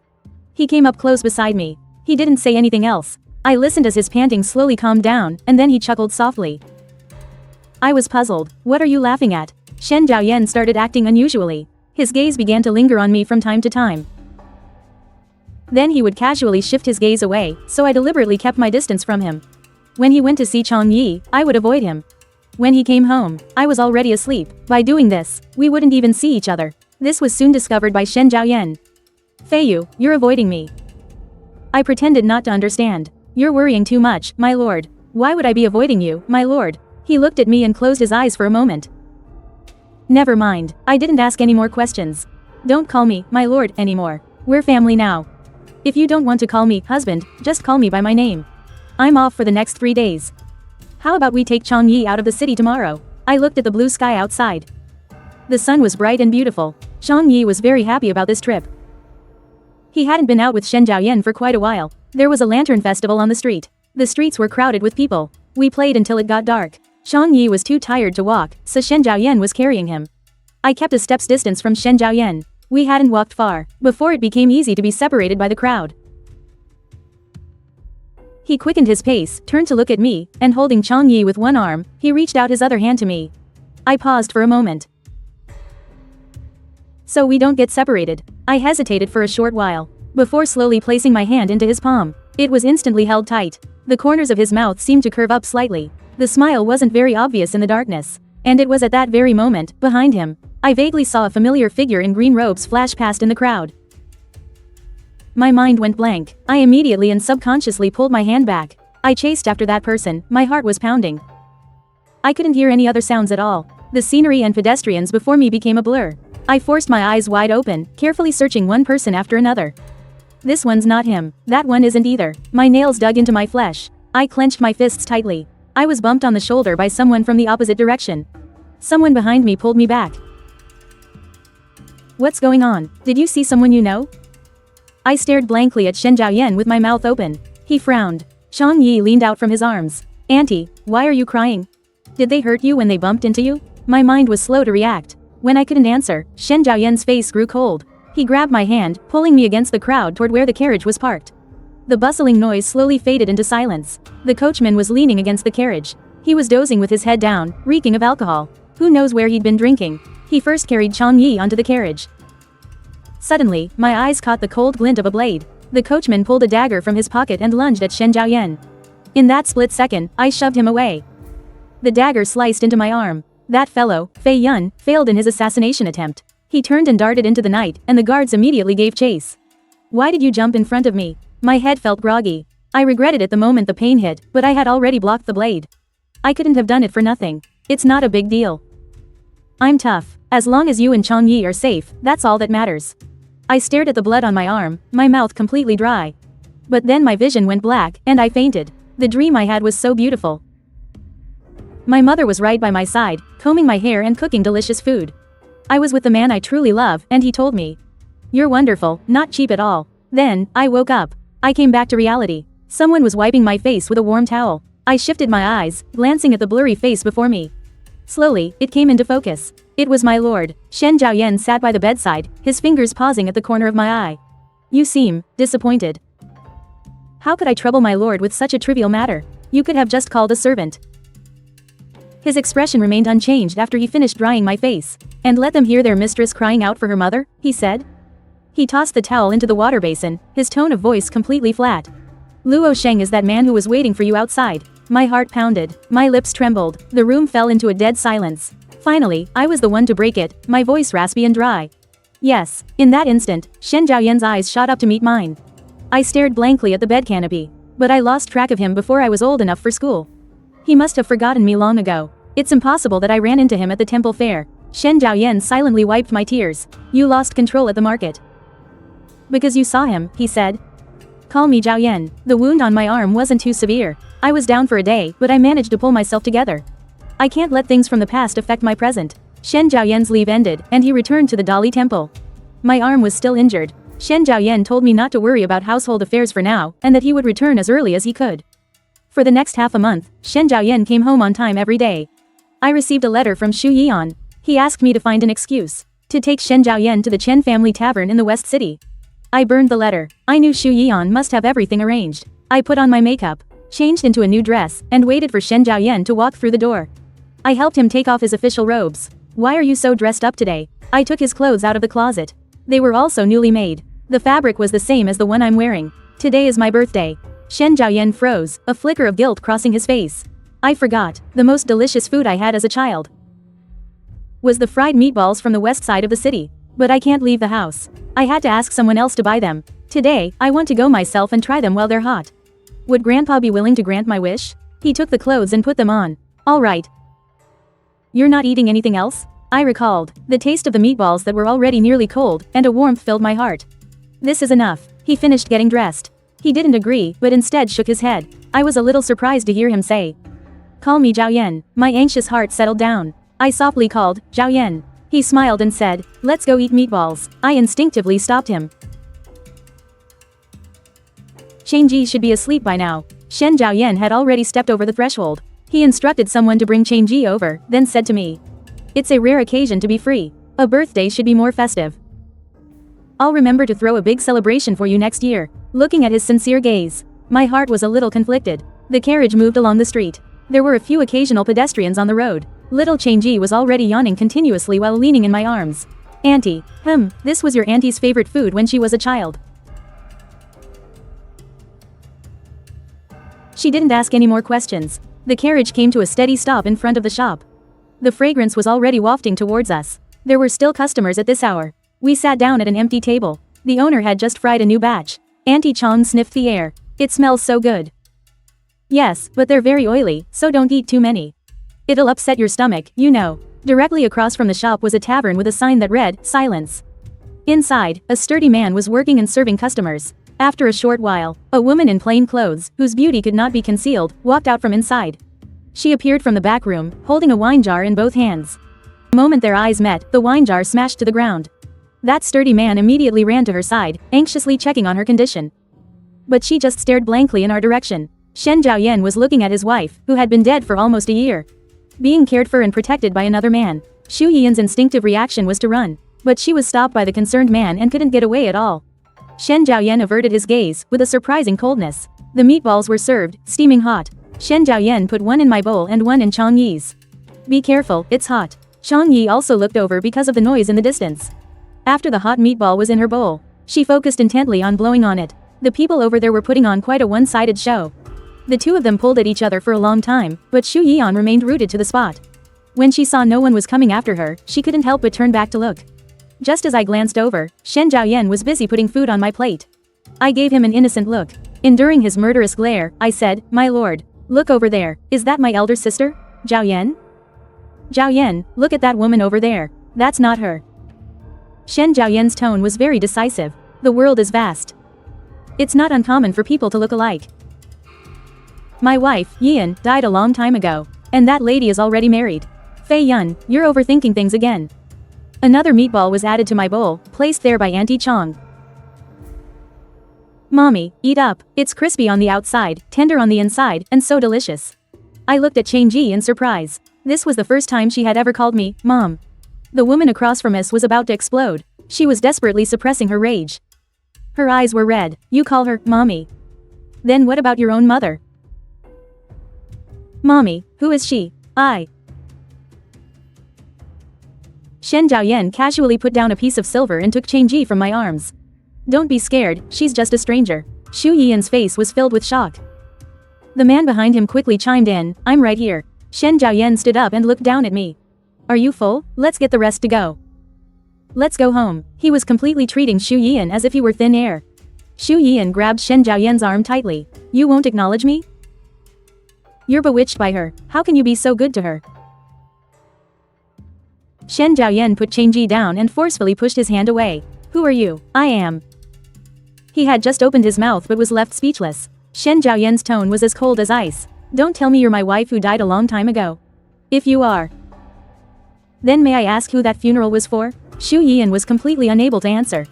He came up close beside me. He didn't say anything else. I listened as his panting slowly calmed down, and then he chuckled softly. I was puzzled. What are you laughing at? Shen Zhaoyan started acting unusually. His gaze began to linger on me from time to time. Then he would casually shift his gaze away, so I deliberately kept my distance from him. When he went to see Chang Yi, I would avoid him. When he came home, I was already asleep. By doing this, we wouldn't even see each other. This was soon discovered by Shen Zhaoyan. Feiyu, you're avoiding me. I pretended not to understand. You're worrying too much, my lord. Why would I be avoiding you, my lord? He looked at me and closed his eyes for a moment. Never mind, I didn't ask any more questions. Don't call me, my lord, anymore. We're family now. If you don't want to call me, husband, just call me by my name. I'm off for the next 3 days. How about we take Chang Yi out of the city tomorrow? I looked at the blue sky outside. The sun was bright and beautiful. Chang Yi was very happy about this trip. He hadn't been out with Shen Zhaoyan for quite a while. There was a lantern festival on the street. The streets were crowded with people. We played until it got dark. Chang Yi was too tired to walk, so Shen Zhaoyan was carrying him. I kept a step's distance from Shen Zhaoyan. We hadn't walked far, before it became easy to be separated by the crowd. He quickened his pace, turned to look at me, and holding Chang Yi with one arm, he reached out his other hand to me. I paused for a moment. So we don't get separated. I hesitated for a short while, before slowly placing my hand into his palm. It was instantly held tight. The corners of his mouth seemed to curve up slightly. The smile wasn't very obvious in the darkness. And it was at that very moment, behind him, I vaguely saw a familiar figure in green robes flash past in the crowd. My mind went blank. I immediately and subconsciously pulled my hand back. I chased after that person, my heart was pounding. I couldn't hear any other sounds at all. The scenery and pedestrians before me became a blur. I forced my eyes wide open, carefully searching one person after another. This one's not him. That one isn't either. My nails dug into my flesh. I clenched my fists tightly. I was bumped on the shoulder by someone from the opposite direction. Someone behind me pulled me back. What's going on? Did you see someone you know? I stared blankly at Shen Zhaoyan with my mouth open. He frowned. Chang Yi leaned out from his arms. Auntie, why are you crying? Did they hurt you when they bumped into you? My mind was slow to react. When I couldn't answer, Shen Zhaoyan's face grew cold. He grabbed my hand, pulling me against the crowd toward where the carriage was parked. The bustling noise slowly faded into silence. The coachman was leaning against the carriage. He was dozing with his head down, reeking of alcohol. Who knows where he'd been drinking? He first carried Chang Yi onto the carriage. Suddenly, my eyes caught the cold glint of a blade. The coachman pulled a dagger from his pocket and lunged at Shen Zhaoyan. In that split second, I shoved him away. The dagger sliced into my arm. That fellow, Fei Yun, failed in his assassination attempt. He turned and darted into the night, and the guards immediately gave chase. Why did you jump in front of me? My head felt groggy. I regretted it the moment the pain hit, but I had already blocked the blade. I couldn't have done it for nothing. It's not a big deal. I'm tough. As long as you and Chang Yi are safe, that's all that matters. I stared at the blood on my arm, my mouth completely dry. But then my vision went black, and I fainted. The dream I had was so beautiful. My mother was right by my side, combing my hair and cooking delicious food. I was with the man I truly love, and he told me, "You're wonderful, not cheap at all." Then, I woke up. I came back to reality. Someone was wiping my face with a warm towel. I shifted my eyes, glancing at the blurry face before me. Slowly, it came into focus. It was my lord. Shen Zhaoyan sat by the bedside, his fingers pausing at the corner of my eye. "You seem disappointed." "How could I trouble my lord with such a trivial matter? You could have just called a servant." His expression remained unchanged after he finished drying my face. "And let them hear their mistress crying out for her mother?" he said. He tossed the towel into the water basin, his tone of voice completely flat. "Luo Sheng is that man who was waiting for you outside." My heart pounded. My lips trembled. The room fell into a dead silence. Finally, I was the one to break it, my voice raspy and dry. "Yes." In that instant, Shen Zhaoyan's eyes shot up to meet mine. I stared blankly at the bed canopy. But I lost track of him before I was old enough for school. He must have forgotten me long ago. It's impossible that I ran into him at the temple fair. Shen Zhaoyan silently wiped my tears. "You lost control at the market." "Because you saw him," he said. "Call me Zhaoyan. The wound on my arm wasn't too severe. I was down for a day, but I managed to pull myself together. I can't let things from the past affect my present." Shen Zhaoyan's leave ended, and he returned to the Dali temple. My arm was still injured. Shen Zhaoyan told me not to worry about household affairs for now, and that he would return as early as he could. For the next half a month, Shen Zhaoyan came home on time every day. I received a letter from Xu Yian. He asked me to find an excuse to take Shen Zhaoyan to the Chen family tavern in the West City. I burned the letter. I knew Xu Yian must have everything arranged. I put on my makeup, changed into a new dress, and waited for Shen Zhaoyan to walk through the door. I helped him take off his official robes. "Why are you so dressed up today?" I took his clothes out of the closet. They were also newly made. The fabric was the same as the one I'm wearing. "Today is my birthday." Shen Zhaoyan froze, a flicker of guilt crossing his face. I forgot. The most delicious food I had as a child was the fried meatballs from the west side of the city. But I can't leave the house. I had to ask someone else to buy them. Today, I want to go myself and try them while they're hot. Would Grandpa be willing to grant my wish? He took the clothes and put them on. "All right. You're not eating anything else?" I recalled. The taste of the meatballs that were already nearly cold, and a warmth filled my heart. "This is enough." He finished getting dressed. He didn't agree, but instead shook his head. I was a little surprised to hear him say, "Call me Zhaoyan." My anxious heart settled down. I softly called, "Zhaoyan." He smiled and said, "Let's go eat meatballs." I instinctively stopped him. Changji should be asleep by now. Shen Zhaoyan had already stepped over the threshold. He instructed someone to bring Changji over, then said to me, "It's a rare occasion to be free. A birthday should be more festive. I'll remember to throw a big celebration for you next year." Looking at his sincere gaze, my heart was a little conflicted. The carriage moved along the street. There were a few occasional pedestrians on the road. Little Changji was already yawning continuously while leaning in my arms. "Auntie, this was your auntie's favorite food when she was a child." She didn't ask any more questions. The carriage came to a steady stop in front of the shop. The fragrance was already wafting towards us. There were still customers at this hour. We sat down at an empty table. The owner had just fried a new batch. Auntie Chong sniffed the air. "It smells so good." "Yes, but they're very oily, so don't eat too many. It'll upset your stomach, you know." Directly across from the shop was a tavern with a sign that read, "Silence." Inside, a sturdy man was working and serving customers. After a short while, a woman in plain clothes, whose beauty could not be concealed, walked out from inside. She appeared from the back room, holding a wine jar in both hands. The moment their eyes met, the wine jar smashed to the ground. That sturdy man immediately ran to her side, anxiously checking on her condition. But she just stared blankly in our direction. Shen Zhaoyan was looking at his wife, who had been dead for almost a year, being cared for and protected by another man. Xu Yian's instinctive reaction was to run, but she was stopped by the concerned man and couldn't get away at all. Shen Zhaoyan averted his gaze, with a surprising coldness. The meatballs were served, steaming hot. Shen Zhaoyan put one in my bowl and one in Chang Yi's. "Be careful, it's hot." Chang Yi also looked over because of the noise in the distance. After the hot meatball was in her bowl, she focused intently on blowing on it. The people over there were putting on quite a one-sided show. The two of them pulled at each other for a long time, but Xu Yian remained rooted to the spot. When she saw no one was coming after her, she couldn't help but turn back to look. Just as I glanced over, Shen Zhaoyan was busy putting food on my plate. I gave him an innocent look. Enduring his murderous glare, I said, "My lord, look over there. Is that my elder sister? Zhaoyan? Zhaoyan, look at that woman over there. That's not her." Shen Zhaoyan's tone was very decisive. "The world is vast. It's not uncommon for people to look alike. My wife, Yian, died a long time ago. And that lady is already married. Fei Yun, you're overthinking things again. Another meatball was added to my bowl, placed there by Auntie Chong. Mommy, eat up. It's crispy on the outside, tender on the inside, and so delicious. I looked at Chang Ji in surprise. This was the first time she had ever called me Mom. The woman across from us was about to explode. She was desperately suppressing her rage. Her eyes were red. You call her Mommy. Then what about your own mother? Mommy, who is she? I. Shen Zhaoyan casually put down a piece of silver and took Chang Ji from my arms. Don't be scared, she's just a stranger. Xu Yian's face was filled with shock. The man behind him quickly chimed in, I'm right here. Shen Zhaoyan stood up and looked down at me. Are you full? Let's get the rest to go. Let's go home. He was completely treating Xu Yian as if he were thin air. Xu Yian grabbed Shen Zhaoyan's arm tightly. You won't acknowledge me? You're bewitched by her. How can you be so good to her? Shen Zhaoyan put Chang Ji down and forcefully pushed his hand away. Who are you? I am. He had just opened his mouth but was left speechless. Shen Zhaoyan's tone was as cold as ice. Don't tell me you're my wife who died a long time ago. If you are, then may I ask who that funeral was for? Xu Yian was completely unable to answer.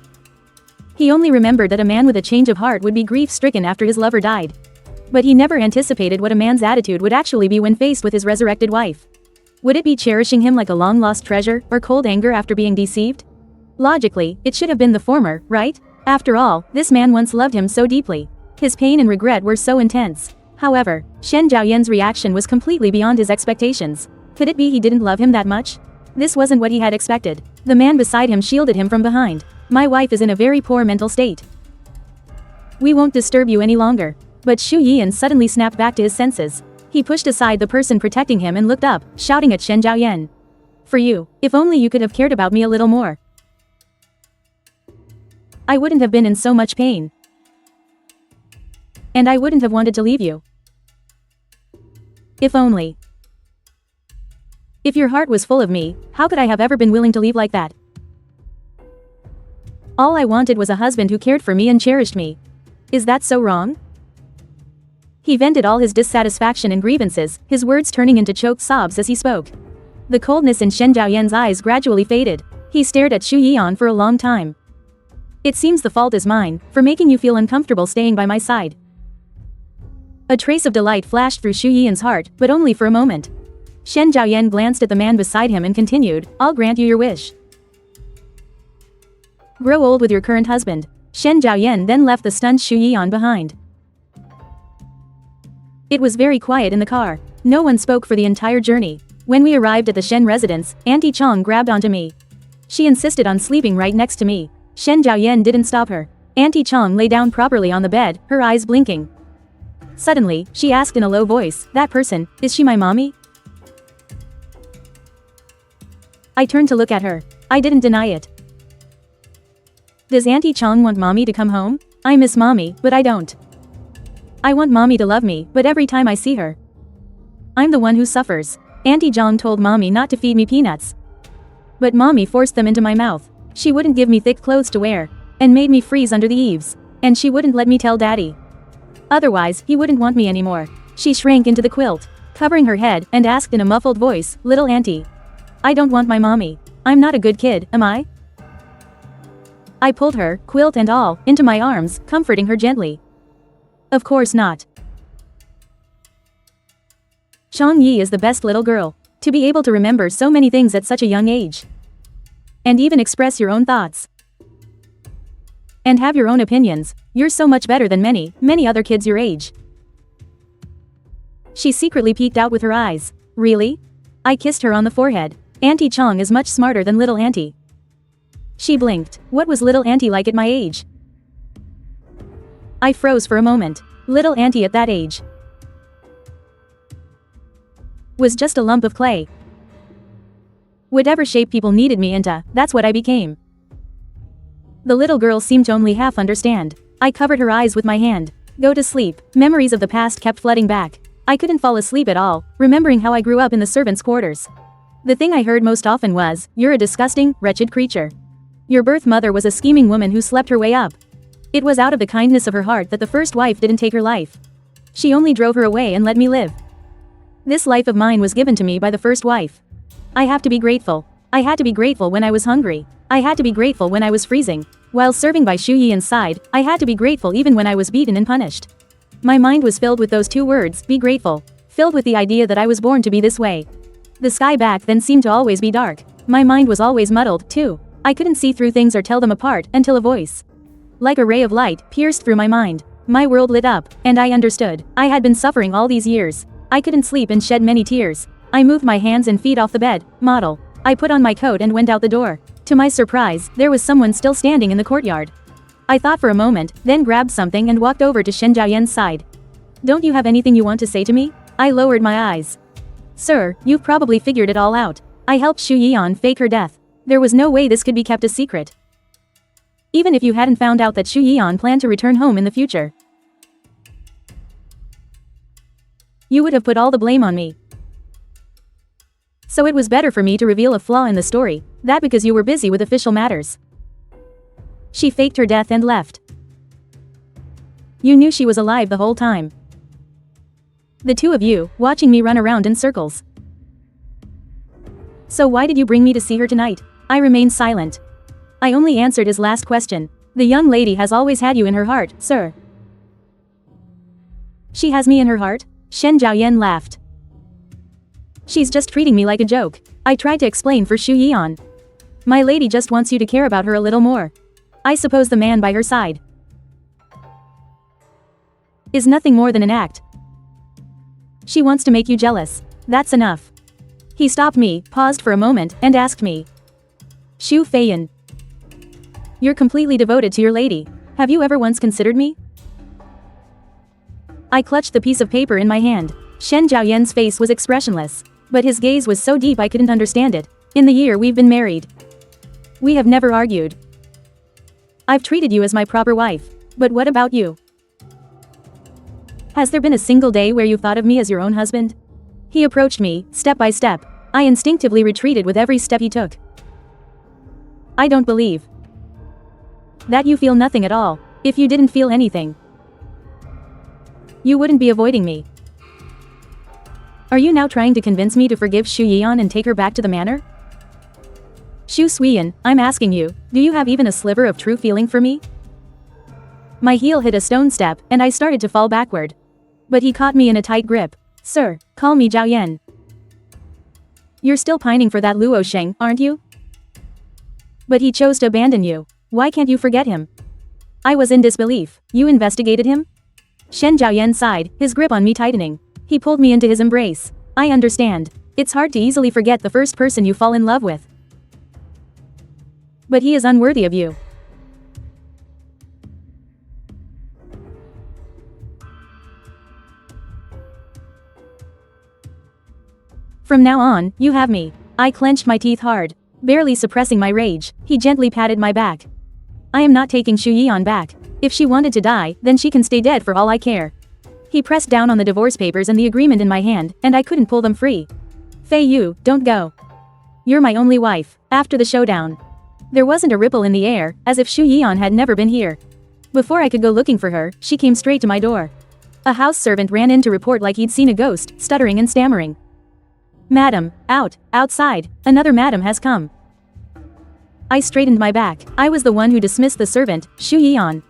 He only remembered that a man with a change of heart would be grief-stricken after his lover died. But he never anticipated what a man's attitude would actually be when faced with his resurrected wife. Would it be cherishing him like a long-lost treasure, or cold anger after being deceived? Logically, it should have been the former, right? After all, this man once loved him so deeply. His pain and regret were so intense. However, Shen Zhaoyan's reaction was completely beyond his expectations. Could it be he didn't love him that much? This wasn't what he had expected. The man beside him shielded him from behind. My wife is in a very poor mental state. We won't disturb you any longer. But Xu Yian suddenly snapped back to his senses. He pushed aside the person protecting him and looked up, shouting at Shen Zhaoyan. For you, if only you could have cared about me a little more. I wouldn't have been in so much pain. And I wouldn't have wanted to leave you. If only. If your heart was full of me, how could I have ever been willing to leave like that? All I wanted was a husband who cared for me and cherished me. Is that so wrong? He vented all his dissatisfaction and grievances, his words turning into choked sobs as he spoke. The coldness in Shen Zhaoyan's eyes gradually faded. He stared at Xu Yian for a long time. It seems the fault is mine, for making you feel uncomfortable staying by my side. A trace of delight flashed through Xu Yian's heart, but only for a moment. Shen Zhaoyan glanced at the man beside him and continued, I'll grant you your wish. Grow old with your current husband. Shen Zhaoyan then left the stunned Xu Yian behind. It was very quiet in the car. No one spoke for the entire journey. When we arrived at the Shen residence, Auntie Chong grabbed onto me. She insisted on sleeping right next to me. Shen Zhaoyan didn't stop her. Auntie Chong lay down properly on the bed, her eyes blinking. Suddenly, she asked in a low voice, that person, is she my mommy? I turned to look at her. I didn't deny it. Does Auntie Chong want mommy to come home? I miss mommy, but I don't. I want mommy to love me, but every time I see her, I'm the one who suffers. Auntie Chong told mommy not to feed me peanuts. But mommy forced them into my mouth. She wouldn't give me thick clothes to wear, and made me freeze under the eaves. And she wouldn't let me tell daddy. Otherwise, he wouldn't want me anymore. She shrank into the quilt, covering her head, and asked in a muffled voice, little auntie. I don't want my mommy. I'm not a good kid, am I? I pulled her, quilt and all, into my arms, comforting her gently. Of course not. Chang Yi is the best little girl. To be able to remember so many things at such a young age. And even express your own thoughts. And have your own opinions. You're so much better than many other kids your age. She secretly peeked out with her eyes. Really? I kissed her on the forehead. Auntie Chong is much smarter than little auntie. She blinked. What was little auntie like at my age? I froze for a moment. Little auntie at that age was just a lump of clay. Whatever shape people needed me into, that's what I became. The little girl seemed to only half understand. I covered her eyes with my hand. Go to sleep. Memories of the past kept flooding back. I couldn't fall asleep at all, remembering how I grew up in the servants' quarters. The thing I heard most often was, you're a disgusting, wretched creature. Your birth mother was a scheming woman who slept her way up. It was out of the kindness of her heart that the first wife didn't take her life. She only drove her away and let me live. This life of mine was given to me by the first wife. I have to be grateful. I had to be grateful when I was hungry. I had to be grateful when I was freezing. While serving by Shu Yian's side, I had to be grateful even when I was beaten and punished. My mind was filled with those two words, be grateful. Filled with the idea that I was born to be this way. The sky back then seemed to always be dark. My mind was always muddled, too. I couldn't see through things or tell them apart until a voice, like a ray of light, pierced through my mind. My world lit up, and I understood. I had been suffering all these years. I couldn't sleep and shed many tears. I moved my hands and feet off the bed, model. I put on my coat and went out the door. To my surprise, there was someone still standing in the courtyard. I thought for a moment, then grabbed something and walked over to Shen Zhaoyan's side. Don't you have anything you want to say to me? I lowered my eyes. Sir, you've probably figured it all out. I helped Shu Yian fake her death. There was no way this could be kept a secret. Even if you hadn't found out that Shu Yian planned to return home in the future, you would have put all the blame on me. So it was better for me to reveal a flaw in the story, that because you were busy with official matters. She faked her death and left. You knew she was alive the whole time. The two of you, watching me run around in circles. So why did you bring me to see her tonight? I remained silent. I only answered his last question. The young lady has always had you in her heart, sir. She has me in her heart? Shen Zhaoyan laughed. She's just treating me like a joke. I tried to explain for Shu Yian. My lady just wants you to care about her a little more. I suppose the man by her side is nothing more than an act. She wants to make you jealous. That's enough. He stopped me, paused for a moment, and asked me. Shu Feiyan. You're completely devoted to your lady. Have you ever once considered me? I clutched the piece of paper in my hand. Shen Zhaoyan's face was expressionless. But his gaze was so deep I couldn't understand it. In the year we've been married, we have never argued. I've treated you as my proper wife. But what about you? Has there been a single day where you thought of me as your own husband? He approached me, step by step. I instinctively retreated with every step he took. I don't believe that you feel nothing at all. If you didn't feel anything, you wouldn't be avoiding me. Are you now trying to convince me to forgive Shu Yian and take her back to the manor? Shu Suiyan, I'm asking you, do you have even a sliver of true feeling for me? My heel hit a stone step, and I started to fall backward. But he caught me in a tight grip. Sir, call me Zhao Yan. You're still pining for that Luo Sheng, aren't you? But he chose to abandon you. Why can't you forget him? I was in disbelief. You investigated him? Shen Zhaoyan sighed, his grip on me tightening. He pulled me into his embrace. I understand. It's hard to easily forget the first person you fall in love with. But he is unworthy of you. From now on, you have me. I clenched my teeth hard. Barely suppressing my rage, he gently patted my back. I am not taking Shu Yian back. If she wanted to die, then she can stay dead for all I care. He pressed down on the divorce papers and the agreement in my hand, and I couldn't pull them free. Fei Yu, don't go. You're my only wife. After the showdown, there wasn't a ripple in the air, as if Shu Yian had never been here. Before I could go looking for her, she came straight to my door. A house servant ran in to report like he'd seen a ghost, stuttering and stammering. Madam, outside, another madam has come. I straightened my back. I was the one who dismissed the servant, Shu Yian.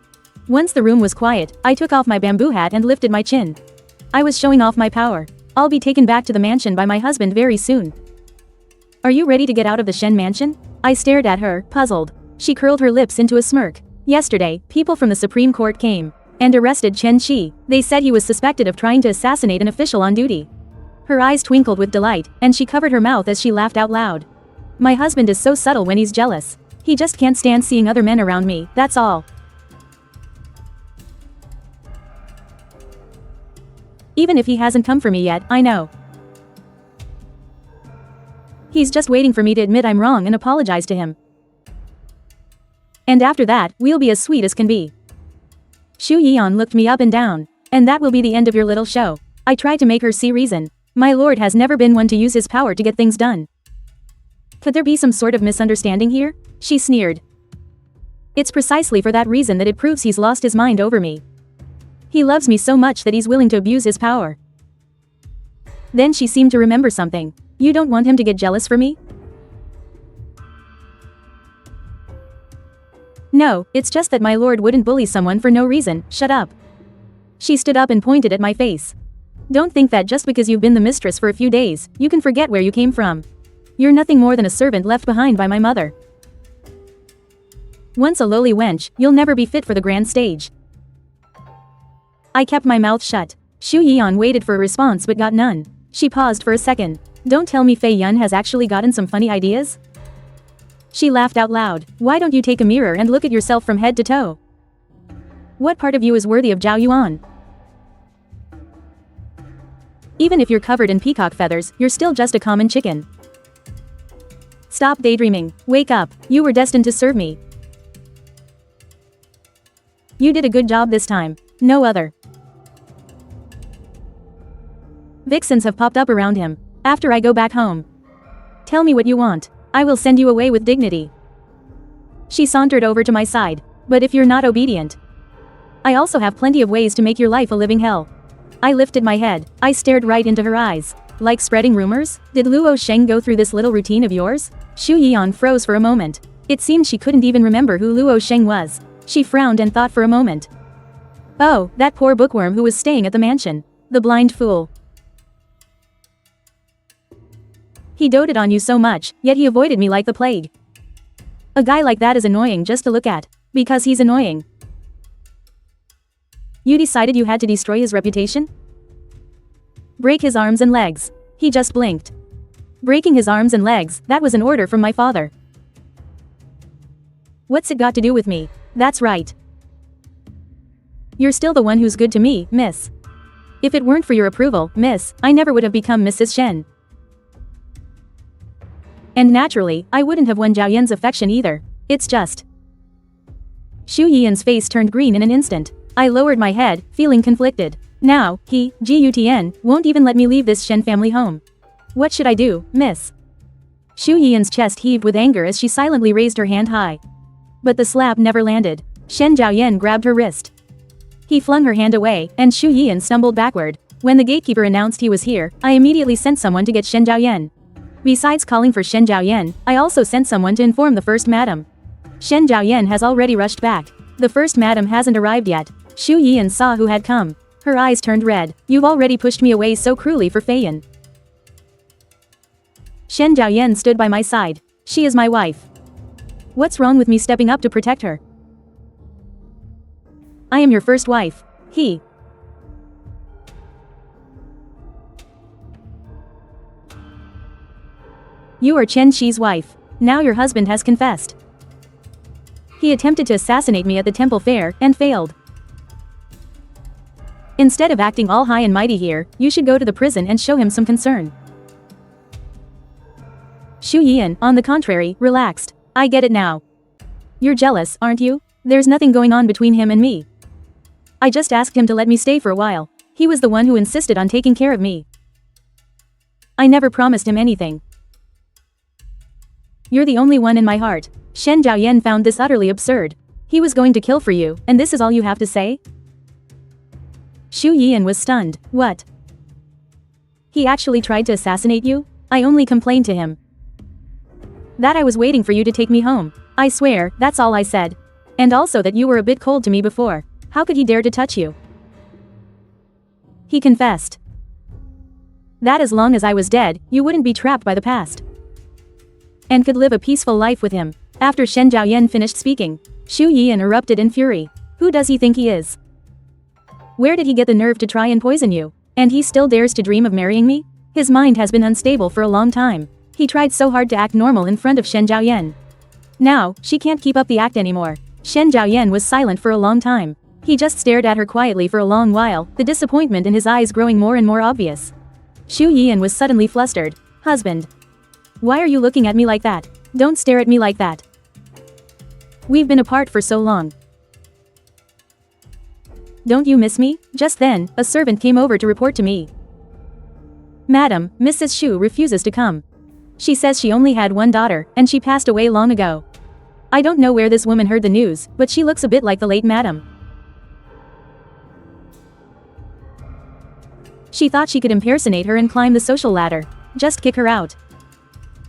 Once the room was quiet, I took off my bamboo hat and lifted my chin. I was showing off my power. I'll be taken back to the mansion by my husband very soon. Are you ready to get out of the Shen mansion? I stared at her, puzzled. She curled her lips into a smirk. Yesterday, people from the Supreme Court came and arrested Chen Qi. They said he was suspected of trying to assassinate an official on duty. Her eyes twinkled with delight, and she covered her mouth as she laughed out loud. My husband is so subtle when he's jealous. He just can't stand seeing other men around me, that's all. Even if he hasn't come for me yet, I know. He's just waiting for me to admit I'm wrong and apologize to him. And after that, we'll be as sweet as can be. Shu Yian looked me up and down. And that will be the end of your little show. I tried to make her see reason. My lord has never been one to use his power to get things done. Could there be some sort of misunderstanding here? She sneered. It's precisely for that reason that it proves he's lost his mind over me. He loves me so much that he's willing to abuse his power. Then she seemed to remember something. You don't want him to get jealous for me? No, it's just that my lord wouldn't bully someone for no reason. Shut up. She stood up and pointed at my face. Don't think that just because you've been the mistress for a few days, you can forget where you came from. You're nothing more than a servant left behind by my mother. Once a lowly wench, you'll never be fit for the grand stage. I kept my mouth shut. Xu Yian waited for a response but got none. She paused for a second. Don't tell me Fei Yun has actually gotten some funny ideas? She laughed out loud. Why don't you take a mirror and look at yourself from head to toe? What part of you is worthy of Zhao Yuan? Even if you're covered in peacock feathers, you're still just a common chicken. Stop daydreaming. Wake up. You were destined to serve me. You did a good job this time. No other. Vixens have popped up around him. After I go back home. Tell me what you want. I will send you away with dignity. She sauntered over to my side. But if you're not obedient, I also have plenty of ways to make your life a living hell. I lifted my head. I stared right into her eyes. Like spreading rumors? Did Luo Sheng go through this little routine of yours? Xu Yian froze for a moment. It seemed she couldn't even remember who Luo Sheng was. She frowned and thought for a moment. Oh, that poor bookworm who was staying at the mansion. The blind fool. He doted on you so much, yet he avoided me like the plague. A guy like that is annoying just to look at. Because he's annoying. You decided you had to destroy his reputation? Break his arms and legs. He just blinked. Breaking his arms and legs, that was an order from my father. What's it got to do with me? That's right. You're still the one who's good to me, miss. If it weren't for your approval, miss, I never would have become Mrs. Shen. And naturally, I wouldn't have won Zhao Yan's affection either. It's just. Xu Yian's face turned green in an instant. I lowered my head, feeling conflicted. Now, he, Gutn, won't even let me leave this Shen family home. What should I do, miss? Xu Yian's chest heaved with anger as she silently raised her hand high. But the slap never landed. Shen Zhaoyan grabbed her wrist. He flung her hand away, and Xu Yian stumbled backward. When the gatekeeper announced he was here, I immediately sent someone to get Shen Zhaoyan. Besides calling for Shen Zhaoyan, I also sent someone to inform the first madam. Shen Zhaoyan has already rushed back. The first madam hasn't arrived yet. Xu Yian saw who had come. Her eyes turned red. You've already pushed me away so cruelly for Fei Yan. Shen Zhaoyan stood by my side. She is my wife. What's wrong with me stepping up to protect her? I am your first wife. He. You are Chen Shi's wife. Now your husband has confessed. He attempted to assassinate me at the temple fair, and failed. Instead of acting all high and mighty here, you should go to the prison and show him some concern. Xu Yian, on the contrary, relaxed. I get it now. You're jealous, aren't you? There's nothing going on between him and me. I just asked him to let me stay for a while. He was the one who insisted on taking care of me. I never promised him anything. You're the only one in my heart. Shen Zhaoyan found this utterly absurd. He was going to kill for you, and this is all you have to say? Xu Yian was stunned. What? He actually tried to assassinate you? I only complained to him that I was waiting for you to take me home. I swear, that's all I said. And also that you were a bit cold to me before. How could he dare to touch you? He confessed that as long as I was dead, you wouldn't be trapped by the past. And could live a peaceful life with him. After Shen Zhaoyan finished speaking, Xu Yian erupted in fury. Who does he think he is? Where did he get the nerve to try and poison you? And he still dares to dream of marrying me? His mind has been unstable for a long time. He tried so hard to act normal in front of Shen Zhaoyan. Now, she can't keep up the act anymore. Shen Zhaoyan was silent for a long time. He just stared at her quietly for a long while, the disappointment in his eyes growing more and more obvious. Xu Yian was suddenly flustered. Husband. Why are you looking at me like that? Don't stare at me like that. We've been apart for so long. Don't you miss me? Just then, a servant came over to report to me. Madam, Mrs. Xu refuses to come. She says she only had one daughter, and she passed away long ago. I don't know where this woman heard the news, but she looks a bit like the late madam. She thought she could impersonate her and climb the social ladder. Just kick her out.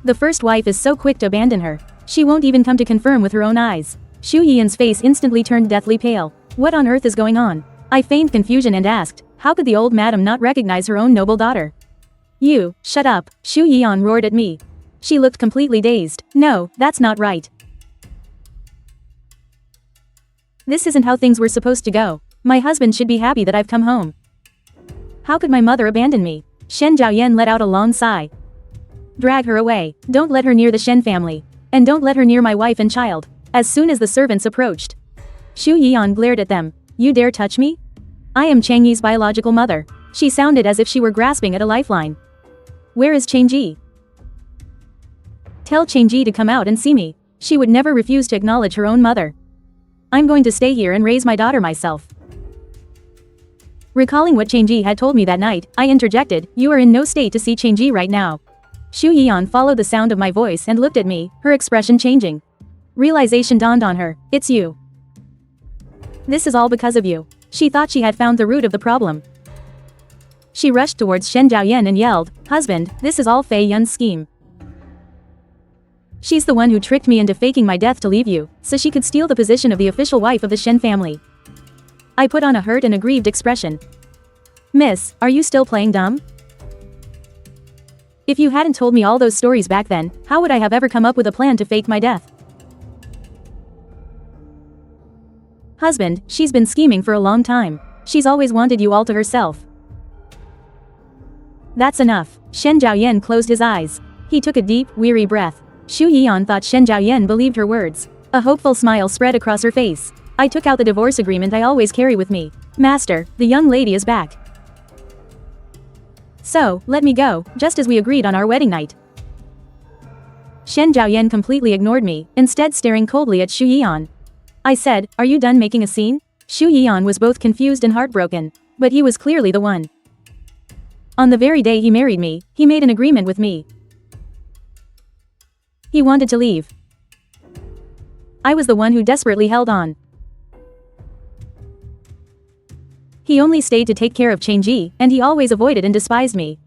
The first wife is so quick to abandon her. She won't even come to confirm with her own eyes. Xu Yiyan's face instantly turned deathly pale. What on earth is going on? I feigned confusion and asked, how could the old madam not recognize her own noble daughter? You, shut up, Xu Yiyan roared at me. She looked completely dazed. No, that's not right. This isn't how things were supposed to go. My husband should be happy that I've come home. How could my mother abandon me? Shen Zhaoyan let out a long sigh. Drag her away. Don't let her near the Shen family. And don't let her near my wife and child. As soon as the servants approached, Xu Yiyan glared at them. You dare touch me? I am Changyi's biological mother. She sounded as if she were grasping at a lifeline. Where is Changyi? Tell Changyi to come out and see me. She would never refuse to acknowledge her own mother. I'm going to stay here and raise my daughter myself. Recalling what Changyi had told me that night, I interjected, you are in no state to see Changyi right now. Xu Yiyan followed the sound of my voice and looked at me, her expression changing. Realization dawned on her, it's you. This is all because of you. She thought she had found the root of the problem. She rushed towards Shen Zhaoyan and yelled, husband, this is all Fei Yun's scheme. She's the one who tricked me into faking my death to leave you, so she could steal the position of the official wife of the Shen family. I put on a hurt and aggrieved expression. Miss, are you still playing dumb? If you hadn't told me all those stories back then, how would I have ever come up with a plan to fake my death? Husband, she's been scheming for a long time. She's always wanted you all to herself. That's enough. Shen Zhaoyan closed his eyes. He took a deep, weary breath. Xu Yiyan thought Shen Zhaoyan believed her words. A hopeful smile spread across her face. I took out the divorce agreement I always carry with me. Master, the young lady is back. So, let me go, just as we agreed on our wedding night. Shen Zhaoyan completely ignored me, instead staring coldly at Xu Yiyan. I said, are you done making a scene? Xu Yiyan was both confused and heartbroken. But he was clearly the one. On the very day he married me, he made an agreement with me. He wanted to leave. I was the one who desperately held on. He only stayed to take care of Changyi, and he always avoided and despised me.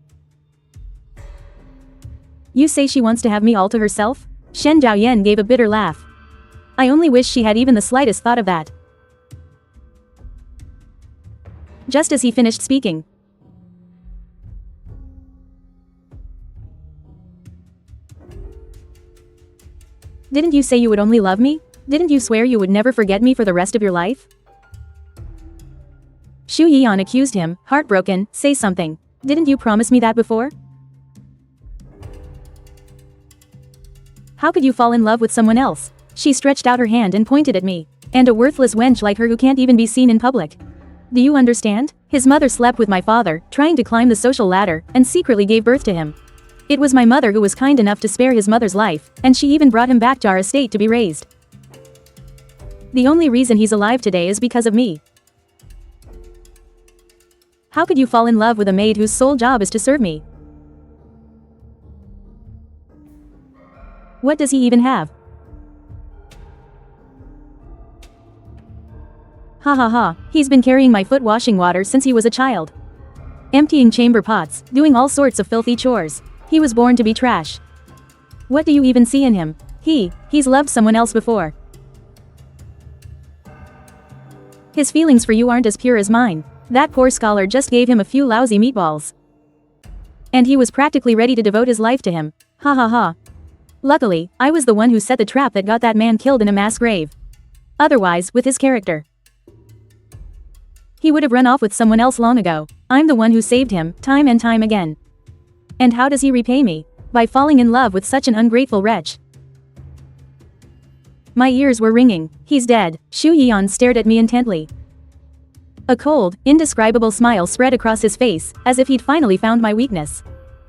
You say she wants to have me all to herself? Shen Zhaoyan gave a bitter laugh. I only wish she had even the slightest thought of that. Just as he finished speaking, didn't you say you would only love me? Didn't you swear you would never forget me for the rest of your life? Xu Yiyan accused him, heartbroken, say something. Didn't you promise me that before? How could you fall in love with someone else? She stretched out her hand and pointed at me. And a worthless wench like her who can't even be seen in public. Do you understand? His mother slept with my father, trying to climb the social ladder, and secretly gave birth to him. It was my mother who was kind enough to spare his mother's life, and she even brought him back to our estate to be raised. The only reason he's alive today is because of me. How could you fall in love with a maid whose sole job is to serve me? What does he even have? Ha ha ha, he's been carrying my foot washing water since he was a child. Emptying chamber pots, doing all sorts of filthy chores. He was born to be trash. What do you even see in him? He's loved someone else before. His feelings for you aren't as pure as mine. That poor scholar just gave him a few lousy meatballs. And he was practically ready to devote his life to him. Ha ha ha. Luckily, I was the one who set the trap that got that man killed in a mass grave. Otherwise, with his character, he would have run off with someone else long ago. I'm the one who saved him, time and time again. And how does he repay me? By falling in love with such an ungrateful wretch. My ears were ringing. He's dead. Xu Yiyan stared at me intently. A cold, indescribable smile spread across his face, as if he'd finally found my weakness.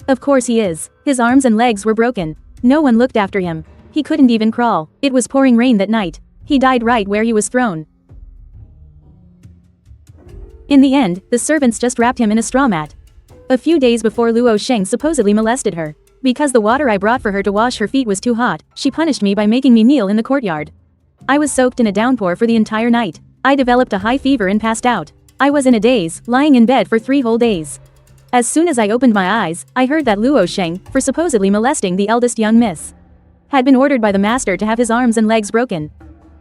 Of course he is. His arms and legs were broken. No one looked after him. He couldn't even crawl. It was pouring rain that night. He died right where he was thrown. In the end, the servants just wrapped him in a straw mat. A few days before Luo Sheng supposedly molested her. Because the water I brought for her to wash her feet was too hot, she punished me by making me kneel in the courtyard. I was soaked in a downpour for the entire night. I developed a high fever and passed out. I was in a daze, lying in bed for 3 whole days. As soon as I opened my eyes, I heard that Luo Sheng, for supposedly molesting the eldest young miss, had been ordered by the master to have his arms and legs broken.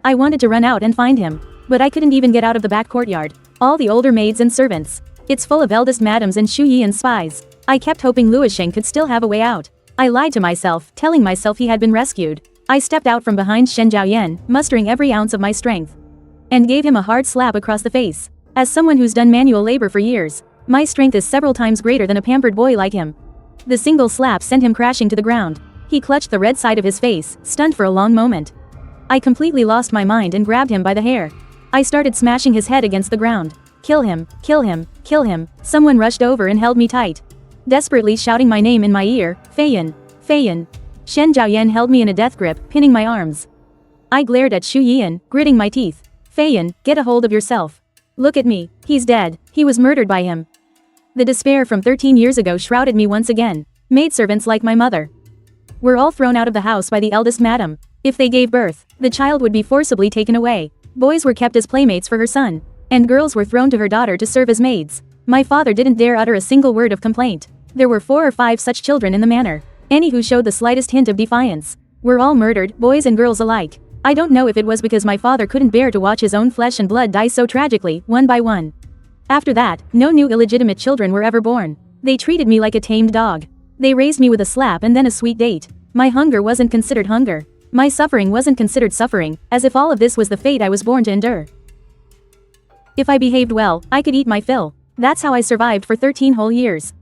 I wanted to run out and find him, but I couldn't even get out of the back courtyard. All the older maids and servants. It's full of eldest madams and Shu Yi and spies. I kept hoping Luo Sheng could still have a way out. I lied to myself, telling myself he had been rescued. I stepped out from behind Shen Zhaoyan, mustering every ounce of my strength, and gave him a hard slap across the face. As someone who's done manual labor for years, my strength is several times greater than a pampered boy like him. The single slap sent him crashing to the ground. He clutched the red side of his face, stunned for a long moment. I completely lost my mind and grabbed him by the hair. I started smashing his head against the ground. Kill him, kill him, kill him. Someone rushed over and held me tight, desperately shouting my name in my ear, Feiyan, Feiyan. Shen Zhaoyan held me in a death grip, pinning my arms. I glared at Shu Yian, gritting my teeth. Feiyan, get a hold of yourself. Look at me, he's dead, he was murdered by him. The despair from 13 years ago shrouded me once again. Maidservants like my mother were all thrown out of the house by the eldest madam. If they gave birth, the child would be forcibly taken away. Boys were kept as playmates for her son, and girls were thrown to her daughter to serve as maids. My father didn't dare utter a single word of complaint. There were 4 or 5 such children in the manor. Any who showed the slightest hint of defiance were all murdered, boys and girls alike. I don't know if it was because my father couldn't bear to watch his own flesh and blood die so tragically, one by one. After that, no new illegitimate children were ever born. They treated me like a tamed dog. They raised me with a slap and then a sweet date. My hunger wasn't considered hunger. My suffering wasn't considered suffering, as if all of this was the fate I was born to endure. If I behaved well, I could eat my fill. That's how I survived for 13 whole years.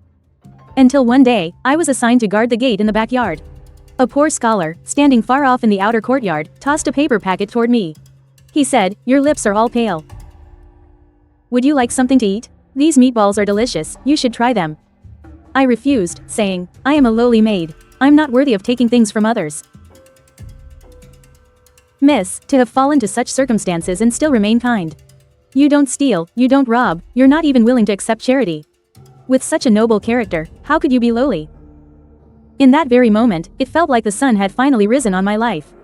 Until one day, I was assigned to guard the gate in the backyard. A poor scholar, standing far off in the outer courtyard, tossed a paper packet toward me. He said, "Your lips are all pale. Would you like something to eat? These meatballs are delicious, you should try them." I refused, saying, "I am a lowly maid. I'm not worthy of taking things from others." Miss, to have fallen to such circumstances and still remain kind. You don't steal, you don't rob, you're not even willing to accept charity. With such a noble character, how could you be lowly? In that very moment, it felt like the sun had finally risen on my life.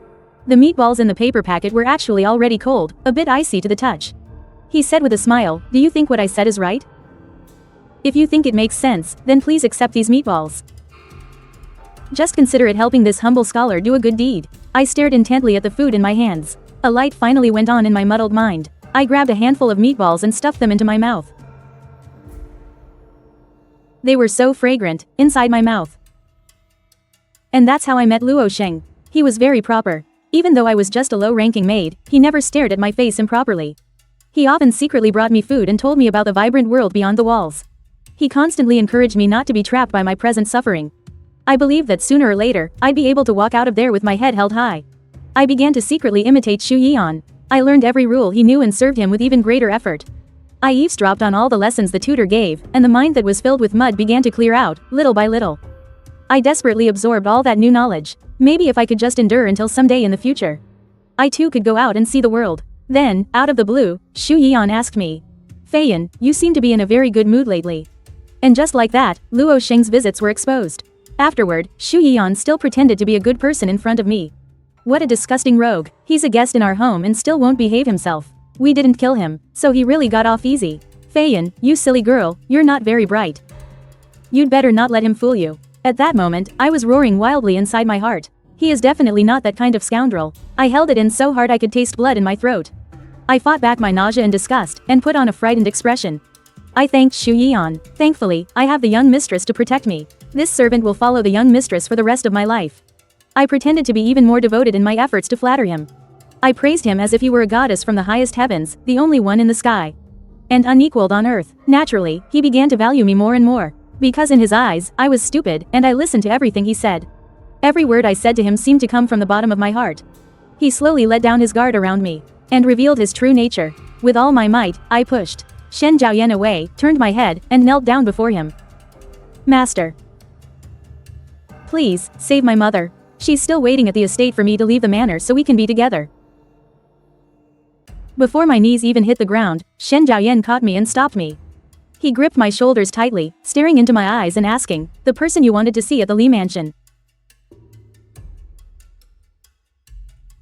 The meatballs in the paper packet were actually already cold, a bit icy to the touch. He said with a smile, "Do you think what I said is right? If you think it makes sense, then please accept these meatballs. Just consider it helping this humble scholar do a good deed." I stared intently at the food in my hands. A light finally went on in my muddled mind. I grabbed a handful of meatballs and stuffed them into my mouth. They were so fragrant, inside my mouth. And that's how I met Luo Sheng. He was very proper. Even though I was just a low-ranking maid, he never stared at my face improperly. He often secretly brought me food and told me about the vibrant world beyond the walls. He constantly encouraged me not to be trapped by my present suffering. I believed that sooner or later, I'd be able to walk out of there with my head held high. I began to secretly imitate Shu Yian. I learned every rule he knew and served him with even greater effort. I eavesdropped on all the lessons the tutor gave, and the mind that was filled with mud began to clear out, little by little. I desperately absorbed all that new knowledge. Maybe if I could just endure until someday in the future, I too could go out and see the world. Then, out of the blue, Shu Yian asked me, "Feiyan, you seem to be in a very good mood lately." And just like that, Luo Sheng's visits were exposed. Afterward, Shu Yian still pretended to be a good person in front of me. What a disgusting rogue. He's a guest in our home and still won't behave himself. We didn't kill him, so he really got off easy. Feiyan, you silly girl, you're not very bright. You'd better not let him fool you. At that moment, I was roaring wildly inside my heart. He is definitely not that kind of scoundrel. I held it in so hard I could taste blood in my throat. I fought back my nausea and disgust, and put on a frightened expression. I thanked Shu Yian. Thankfully, I have the young mistress to protect me. This servant will follow the young mistress for the rest of my life. I pretended to be even more devoted in my efforts to flatter him. I praised him as if he were a goddess from the highest heavens, the only one in the sky, and unequaled on earth. Naturally, he began to value me more and more. Because in his eyes, I was stupid, and I listened to everything he said. Every word I said to him seemed to come from the bottom of my heart. He slowly let down his guard around me, and revealed his true nature. With all my might, I pushed Shen Zhaoyan away, turned my head, and knelt down before him. "Master, please, save my mother. She's still waiting at the estate for me to leave the manor so we can be together." Before my knees even hit the ground, Shen Zhaoyan caught me and stopped me. He gripped my shoulders tightly, staring into my eyes and asking, "The person you wanted to see at the Li Mansion?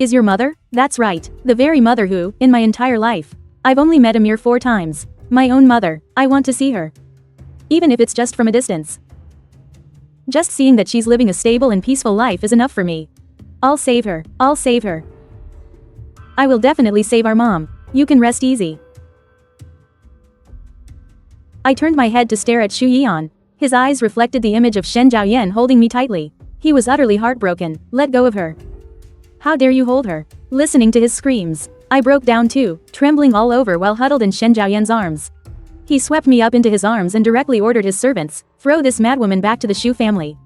Is your mother? That's right, the very mother who, in my entire life, I've only met a mere 4 times. My own mother, I want to see her. Even if it's just from a distance. Just seeing that she's living a stable and peaceful life is enough for me. I'll save her, I'll save her. I will definitely save our mom. You can rest easy. I turned my head to stare at Xu Yian. His eyes reflected the image of Shen Zhaoyan holding me tightly. He was utterly heartbroken. Let go of her. How dare you hold her? Listening to his screams, I broke down too, trembling all over while huddled in Shen Zhaoyan's arms. He swept me up into his arms and directly ordered his servants, throw this madwoman back to the Xu family.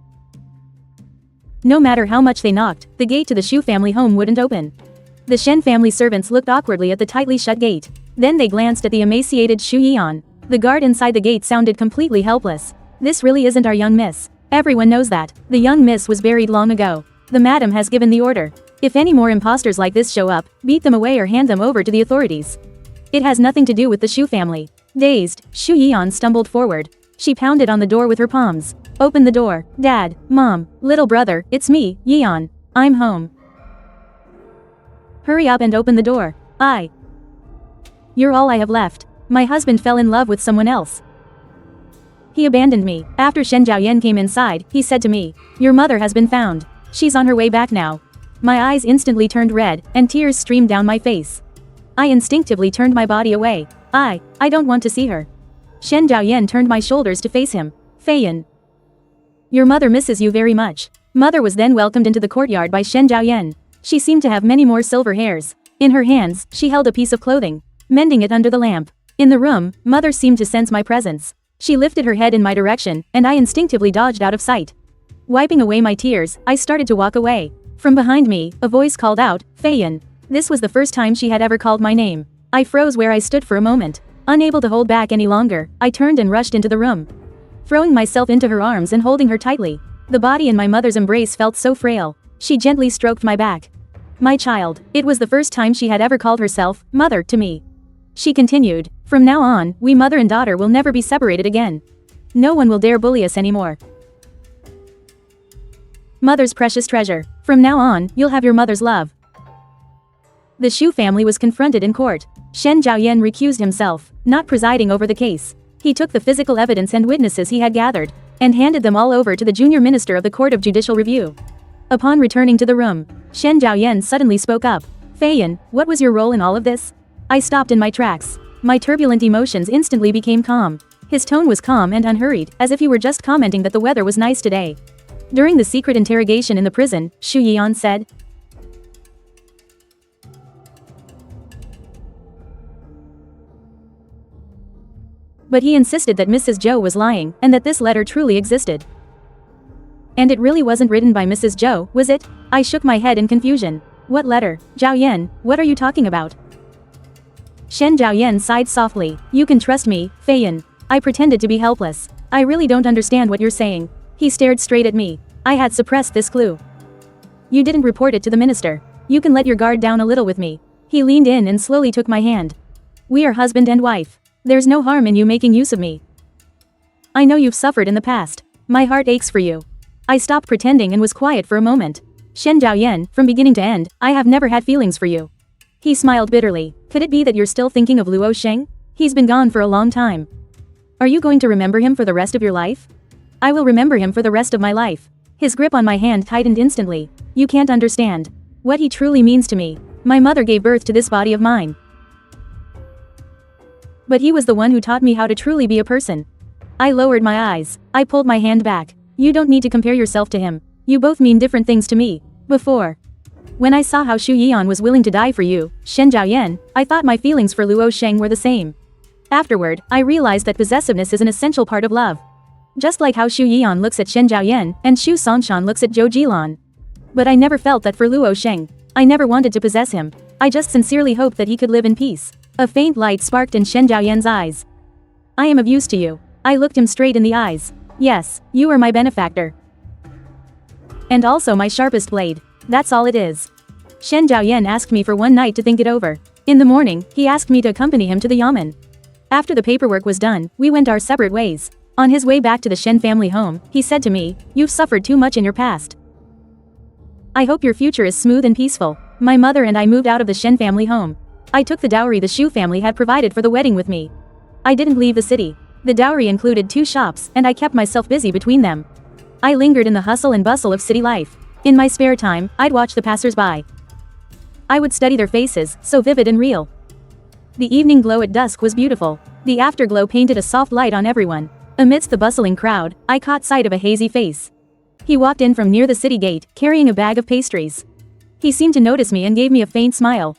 No matter how much they knocked, the gate to the Xu family home wouldn't open. The Shen family servants looked awkwardly at the tightly shut gate. Then they glanced at the emaciated Xu Yian. The guard inside the gate sounded completely helpless. This really isn't our young miss. Everyone knows that. The young miss was buried long ago. The madam has given the order. If any more imposters like this show up, beat them away or hand them over to the authorities. It has nothing to do with the Xu family. Dazed, Xu Yian stumbled forward. She pounded on the door with her palms. Open the door. Dad, Mom, little brother, it's me, Yian. I'm home. Hurry up and open the door. You're all I have left. My husband fell in love with someone else. He abandoned me. After Shen Zhaoyan came inside, he said to me, your mother has been found. She's on her way back now. My eyes instantly turned red, and tears streamed down my face. I instinctively turned my body away. I don't want to see her. Shen Zhaoyan turned my shoulders to face him. Feiyan. Your mother misses you very much. Mother was then welcomed into the courtyard by Shen Zhaoyan. She seemed to have many more silver hairs. In her hands, she held a piece of clothing, mending it under the lamp. In the room, Mother seemed to sense my presence. She lifted her head in my direction, and I instinctively dodged out of sight. Wiping away my tears, I started to walk away. From behind me, a voice called out, Feiyan. This was the first time she had ever called my name. I froze where I stood for a moment. Unable to hold back any longer, I turned and rushed into the room. Throwing myself into her arms and holding her tightly. The body in my mother's embrace felt so frail. She gently stroked my back. My child, it was the first time she had ever called herself, Mother, to me. She continued, from now on, we mother and daughter will never be separated again. No one will dare bully us anymore. Mother's precious treasure. From now on, you'll have your mother's love. The Xu family was confronted in court. Shen Zhaoyan recused himself, not presiding over the case. He took the physical evidence and witnesses he had gathered, and handed them all over to the junior minister of the Court of Judicial Review. Upon returning to the room, Shen Zhaoyan suddenly spoke up. Feiyan, what was your role in all of this? I stopped in my tracks. My turbulent emotions instantly became calm. His tone was calm and unhurried, as if he were just commenting that the weather was nice today. During the secret interrogation in the prison, Xu Yian said, but he insisted that Mrs. Zhou was lying, and that this letter truly existed. And it really wasn't written by Mrs. Zhou, was it? I shook my head in confusion. What letter? Zhaoyan, what are you talking about? Shen Zhaoyan sighed softly. You can trust me, Feiyan. I pretended to be helpless. I really don't understand what you're saying. He stared straight at me. I had suppressed this clue. You didn't report it to the minister. You can let your guard down a little with me. He leaned in and slowly took my hand. We are husband and wife. There's no harm in you making use of me. I know you've suffered in the past. My heart aches for you. I stopped pretending and was quiet for a moment. Shen Zhaoyan, from beginning to end, I have never had feelings for you. He smiled bitterly. Could it be that you're still thinking of Luo Sheng? He's been gone for a long time. Are you going to remember him for the rest of your life? I will remember him for the rest of my life. His grip on my hand tightened instantly. You can't understand what he truly means to me. My mother gave birth to this body of mine. But he was the one who taught me how to truly be a person. I lowered my eyes. I pulled my hand back. You don't need to compare yourself to him. You both mean different things to me. Before, when I saw how Xu Yian was willing to die for you, Shen Zhaoyan, I thought my feelings for Luo Sheng were the same. Afterward, I realized that possessiveness is an essential part of love. Just like how Xu Yian looks at Shen Zhaoyan, and Xu Songshan looks at Zhou Jilan. But I never felt that for Luo Sheng. I never wanted to possess him. I just sincerely hoped that he could live in peace. A faint light sparked in Shen Zhaoyan's eyes. I am of use to you. I looked him straight in the eyes. Yes, you are my benefactor. And also my sharpest blade. That's all it is. Shen Zhaoyan asked me for one night to think it over. In the morning, he asked me to accompany him to the yamen. After the paperwork was done, we went our separate ways. On his way back to the Shen family home, he said to me, "You've suffered too much in your past. I hope your future is smooth and peaceful." My mother and I moved out of the Shen family home. I took the dowry the Shu family had provided for the wedding with me. I didn't leave the city. The dowry included 2 shops, and I kept myself busy between them. I lingered in the hustle and bustle of city life. In my spare time, I'd watch the passers-by. I would study their faces, so vivid and real. The evening glow at dusk was beautiful. The afterglow painted a soft light on everyone. Amidst the bustling crowd, I caught sight of a hazy face. He walked in from near the city gate, carrying a bag of pastries. He seemed to notice me and gave me a faint smile.